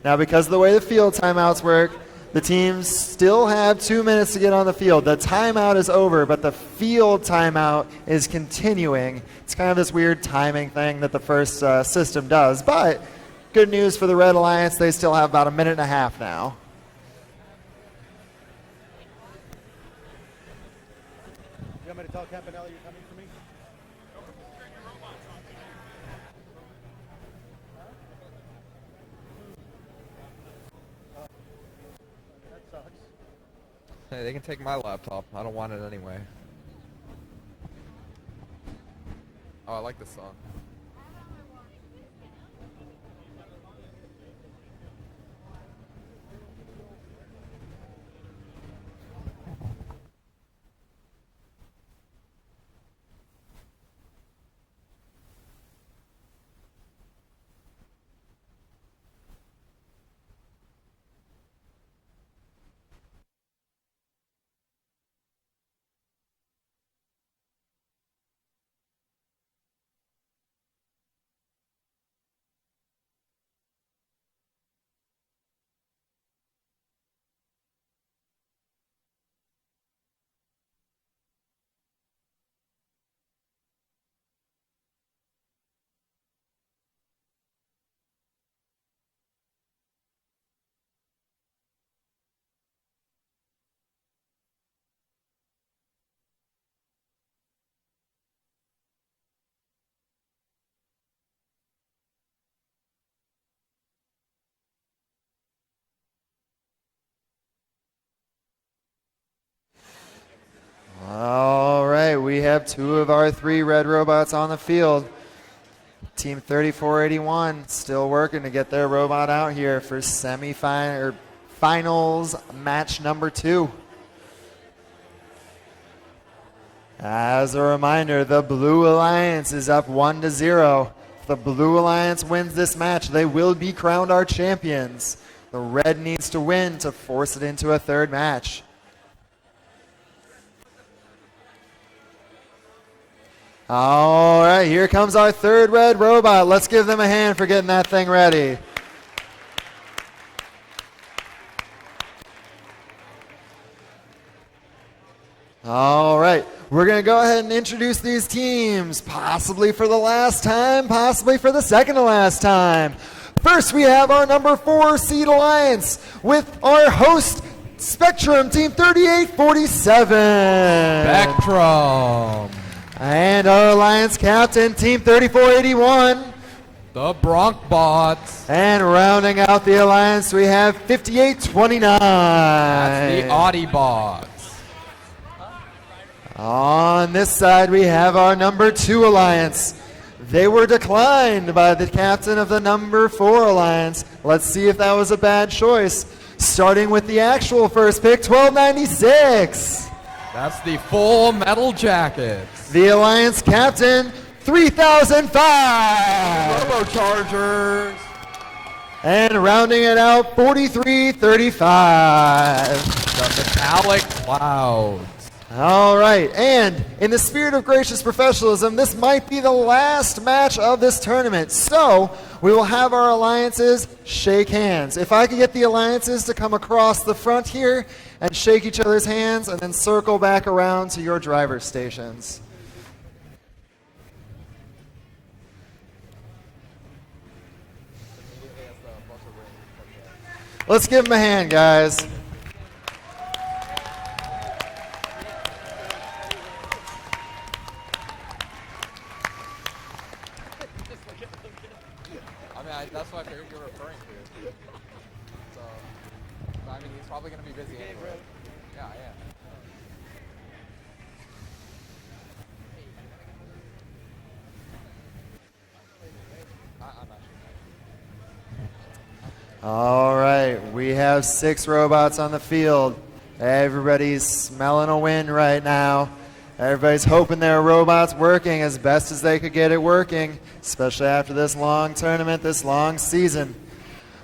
Now, because of the way the field timeouts work, the teams still have 2 minutes to get on the field. The timeout is over, but the field timeout is continuing. It's kind of this weird timing thing that the first system does. But good news for the Red Alliance, they still have about a minute and a half now. You want me to tell Campanelli you're coming for me? Hey, they can take my laptop. I don't want it anyway. Oh, I like this song. All right, we have two of our three red robots on the field. Team 3481 still working to get their robot out here for finals match number 2. As a reminder, the Blue Alliance is up 1-0. If the Blue Alliance wins this match, they will be crowned our champions. The Red needs to win to force it into a third match. All right, here comes our third Red robot. Let's give them a hand for getting that thing ready. All right, we're going to go ahead and introduce these teams, possibly for the last time, possibly for the second to last time. First, we have our number 4 seed alliance with our host, Spectrum, Team 3847. Spectrum. And our alliance captain, Team 3481. The Bronkbots. And rounding out the alliance, we have 5829. That's the Audibots. On this side, we have our number 2 alliance. They were declined by the captain of the number 4 alliance. Let's see if that was a bad choice. Starting with the actual first pick, 1296. That's the Full Metal Jackets. The alliance captain, 3005. Turbochargers. And rounding it out, 4335. The Metallic Clouds. All right, and in the spirit of gracious professionalism, this might be the last match of this tournament. So we will have our alliances shake hands. If I could get the alliances to come across the front here and shake each other's hands and then circle back around to your driver's stations. Let's give them a hand, guys. That's what I figured you were referring to. So, I mean, he's probably going to be busy anyway. Yeah. I'm not sure. All right, we have 6 robots on the field. Everybody's smelling a win right now. Everybody's hoping their robot's working as best as they could get it working, especially after this long tournament, this long season.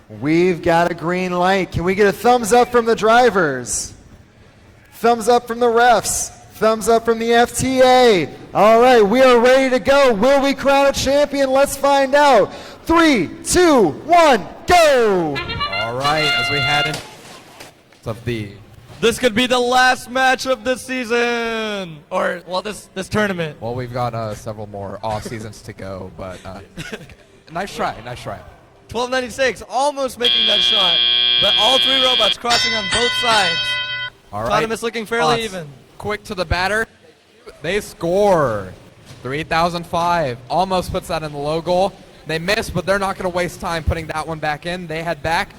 We've got a green light. Can we get a thumbs up from the drivers? Thumbs up from the refs. Thumbs up from the FTA. All right, we are ready to go. Will we crown a champion? Let's find out. 3, 2, 1, go! All right, as we head in of the... This could be the last match of the season, or well, this tournament. Well, we've got several more off seasons to go, but nice try. 1296, almost making that shot, but all 3 robots crossing on both sides. All right, Autonomous looking fairly even. Quick to the batter, they score. 3005 almost puts that in the low goal. They missed, but they're not going to waste time putting that one back in. They head back.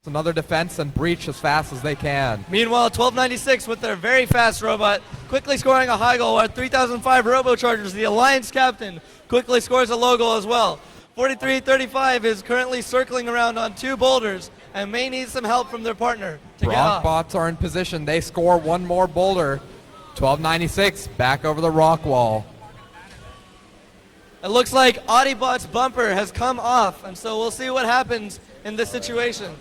Another defense and breach as fast as they can. Meanwhile, 1296 with their very fast robot quickly scoring a high goal. Our 3005 Robochargers, the Alliance captain, quickly scores a low goal as well. 4335 is currently circling around on 2 boulders and may need some help from their partner to get off. Bronkbots are in position. They score one more boulder. 1296 back over the rock wall. It looks like Audibot's bumper has come off, and so we'll see what happens in this situation.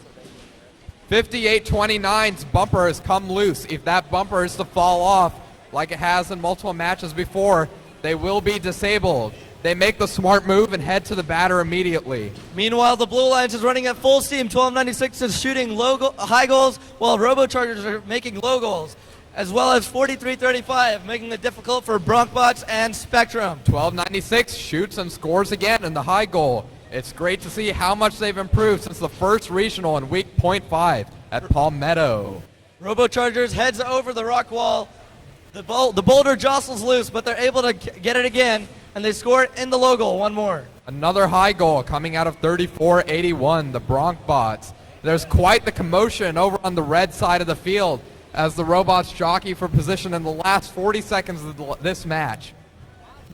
5829's bumper has come loose. If that bumper is to fall off, like it has in multiple matches before, they will be disabled. They make the smart move and head to the batter immediately. Meanwhile, the Blue Alliance is running at full steam. 1296 is shooting high goals, while Robochargers are making low goals, as well as 4335 making it difficult for Bronkbots and Spectrum. 1296 shoots and scores again in the high goal. It's great to see how much they've improved since the first regional in week 0.5 at Palmetto. Robochargers heads over the rock wall. The boulder jostles loose, but they're able to get it again, and they score it in the low goal, one more. Another high goal coming out of 3481, the Bronkbots. There's quite the commotion over on the red side of the field as the robots jockey for position in the last 40 seconds of this match.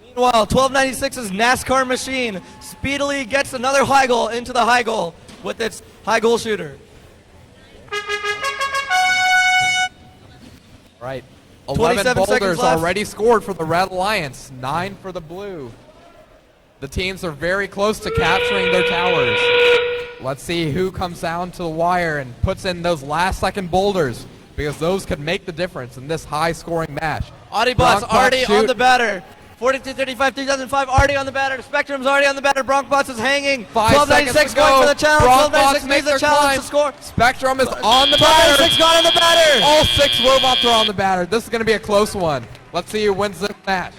Meanwhile, 1296's NASCAR machine speedily gets another high goal into the high goal with its high goal shooter. Right. 11 27 seconds boulders left. already scored for the Red Alliance, 9 for the Blue. The teams are very close to capturing their towers. Let's see who comes down to the wire and puts in those last-second boulders, because those could make the difference in this high-scoring match. Audibot's Bronkbot already on shoot. the batter. 42-35, 3005 already on the batter. Spectrum's already on the batter. Bronkbots is hanging. 5 seconds 1296 to going go. for the challenge. Bronkbots 1296 make needs the their challenge climb. to score. Spectrum is on the batter. 1296 got on the batter. All 6 robots are on the batter. This is going to be a close one. Let's see who wins this match.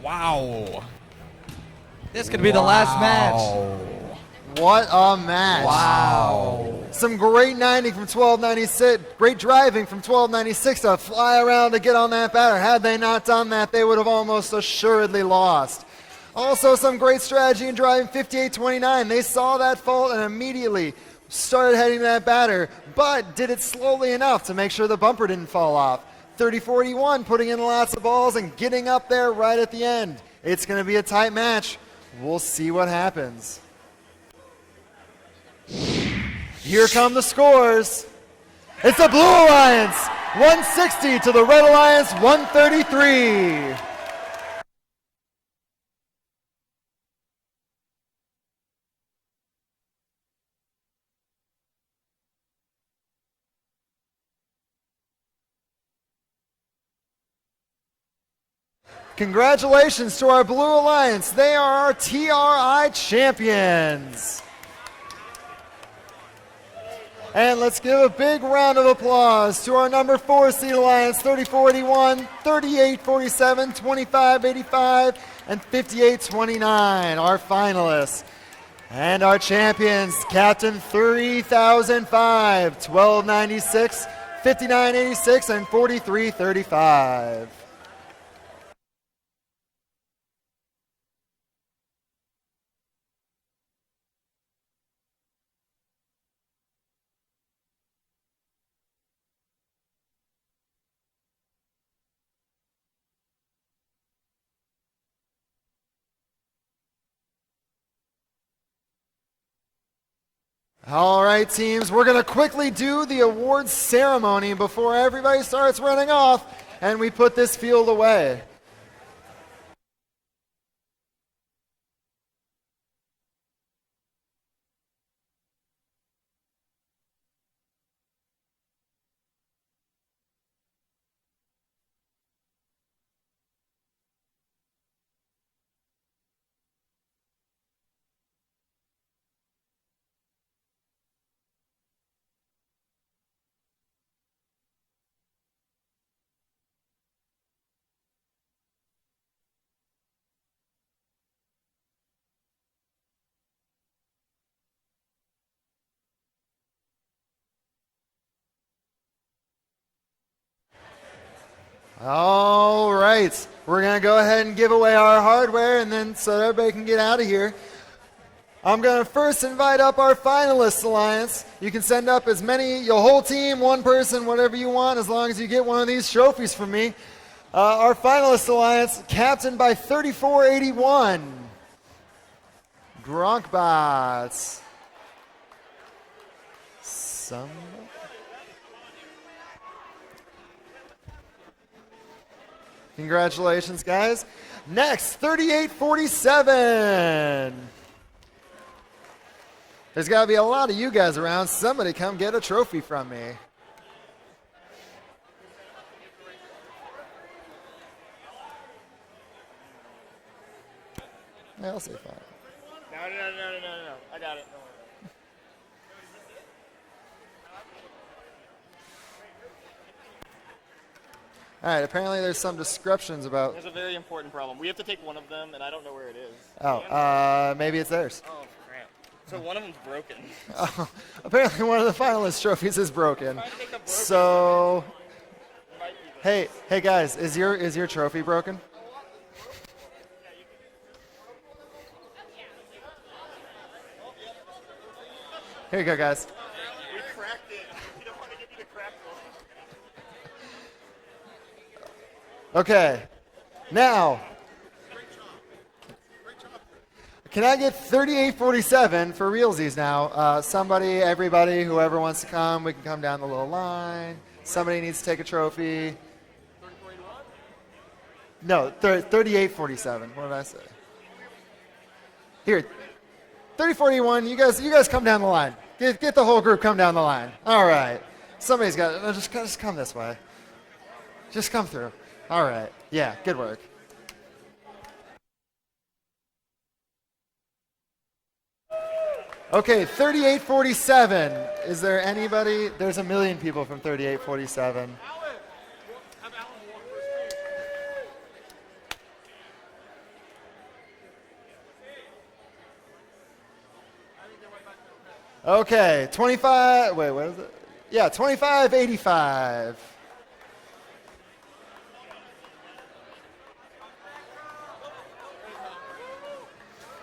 Wow. This could be the last match. What a match. Wow. Some great 90 from 1296. Great driving from 1296 to fly around to get on that batter. Had they not done that, they would have almost assuredly lost. Also, some great strategy in driving 58-29. They saw that fault and immediately started heading to that batter, but did it slowly enough to make sure the bumper didn't fall off. 30-41, putting in lots of balls and getting up there right at the end. It's going to be a tight match. We'll see what happens. Here come the scores. It's the Blue Alliance, 160 to the Red Alliance, 133. Congratulations to our Blue Alliance. They are our TRI champions. And let's give a big round of applause to our number 4 seed Alliance, 34-81, 38-47, 25-85, and 58-29, our finalists. And our champions, Captain 3005, 1296, 5986, and 4335. All right, teams, we're going to quickly do the awards ceremony before everybody starts running off and we put this field away. All right, we're going to go ahead and give away our hardware and then so that everybody can get out of here. I'm going to first invite up our finalists alliance. You can send up as many, your whole team, one person, whatever you want, as long as you get one of these trophies from me. Our finalist alliance, captained by 3481, Gronkbots. Congratulations, guys. Next, 3847. There's got to be a lot of you guys around. Somebody come get a trophy from me. Yeah, I'll say 5. No. I got it. Don't worry. All right, apparently there's some descriptions about... There's a very important problem. We have to take one of them, and I don't know where it is. Oh, maybe it's theirs. Oh, crap. So one of them's broken. Oh, apparently one of the finalist trophies is broken. So, hey guys, is your trophy broken? Here you go, guys. We cracked it. We don't want to give you the cracked one. Okay, now, can I get 3847 for realsies now? Somebody, everybody, whoever wants to come, we can come down the little line. Somebody needs to take a trophy. No, 3847. What did I say? Here, 3041. You guys come down the line. Get the whole group come down the line. All right. Somebody's got no, just come this way. Just come through. All right. Yeah, good work. Okay, 3847. Is there anybody? There's a million people from 3847. Okay, 25. Wait, what is it? Yeah, 2585.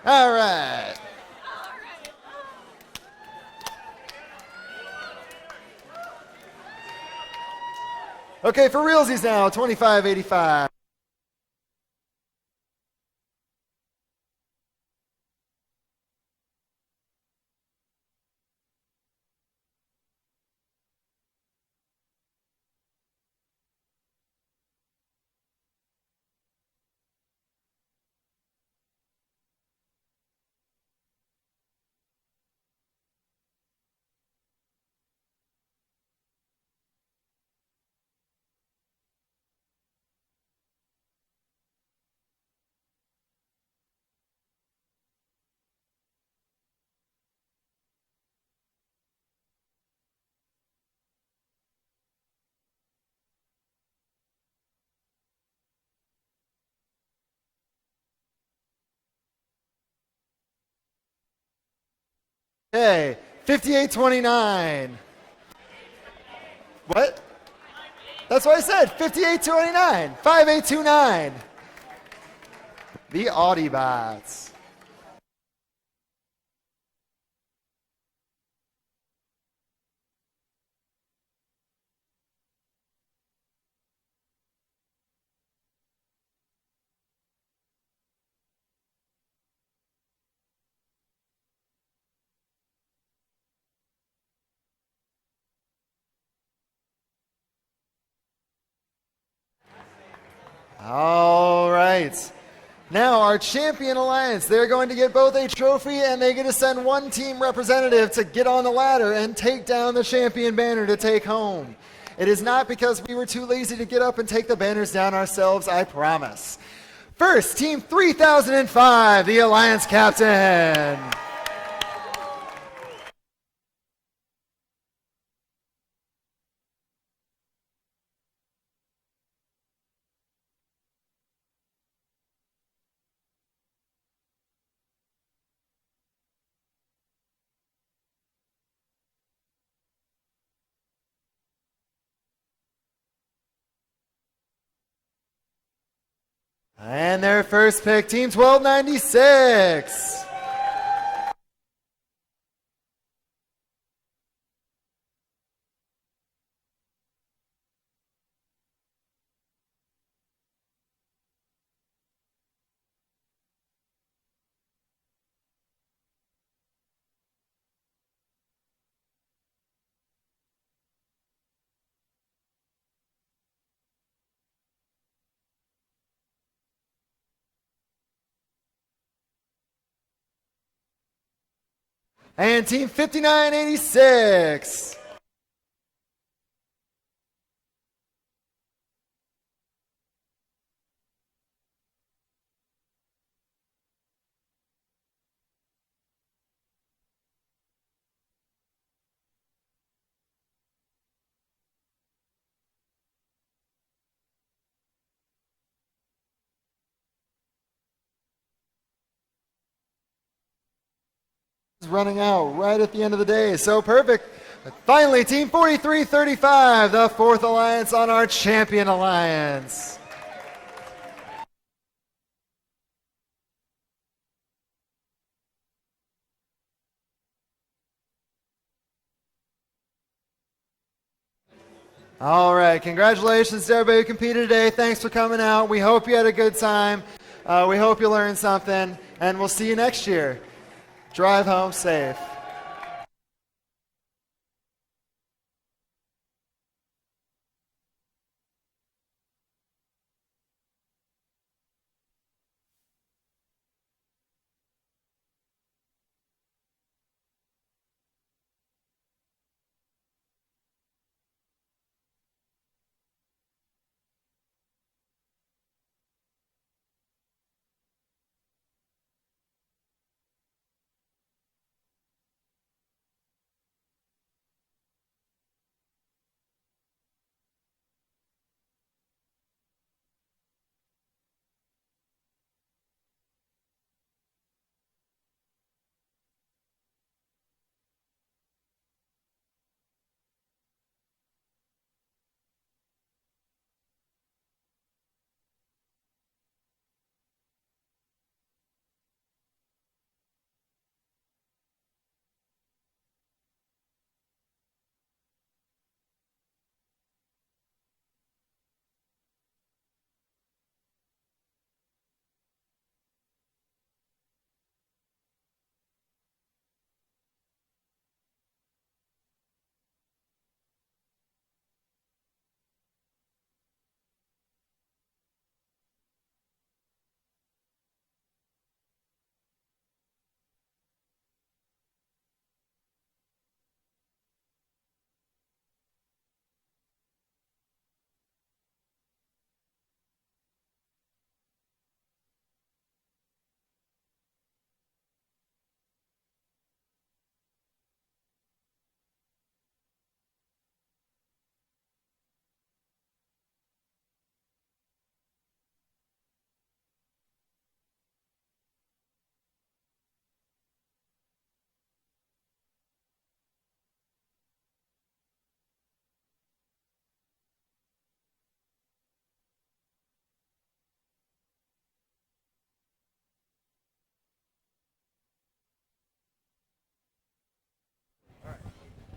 All right. Okay, for realsies now, 2585. Okay, 5829. What? That's what I said, 5829. 5829. The Audibots. All right. Now our champion alliance, they're going to get both a trophy and they get to send one team representative to get on the ladder and take down the champion banner to take home. It is not because we were too lazy to get up and take the banners down ourselves, I promise. First, Team 3005, the alliance captain. And their first pick, Team 1296. And Team 5986. Running out right at the end of the day, so perfect. Finally, Team 4335, the fourth alliance on our champion alliance. All right, congratulations to everybody who competed today. Thanks for coming out. We hope you had a good time. We hope you learned something, and we'll see you next year. Drive home safe.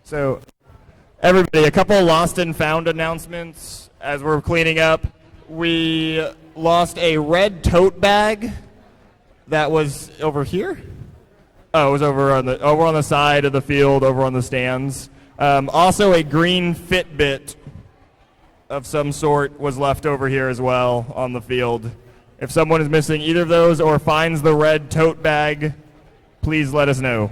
So, everybody, a couple lost and found announcements as we're cleaning up. We lost a red tote bag that was over here. Oh, it was over on the side of the field, over on the stands. Also, a green Fitbit of some sort was left over here as well on the field. If someone is missing either of those or finds the red tote bag, please let us know.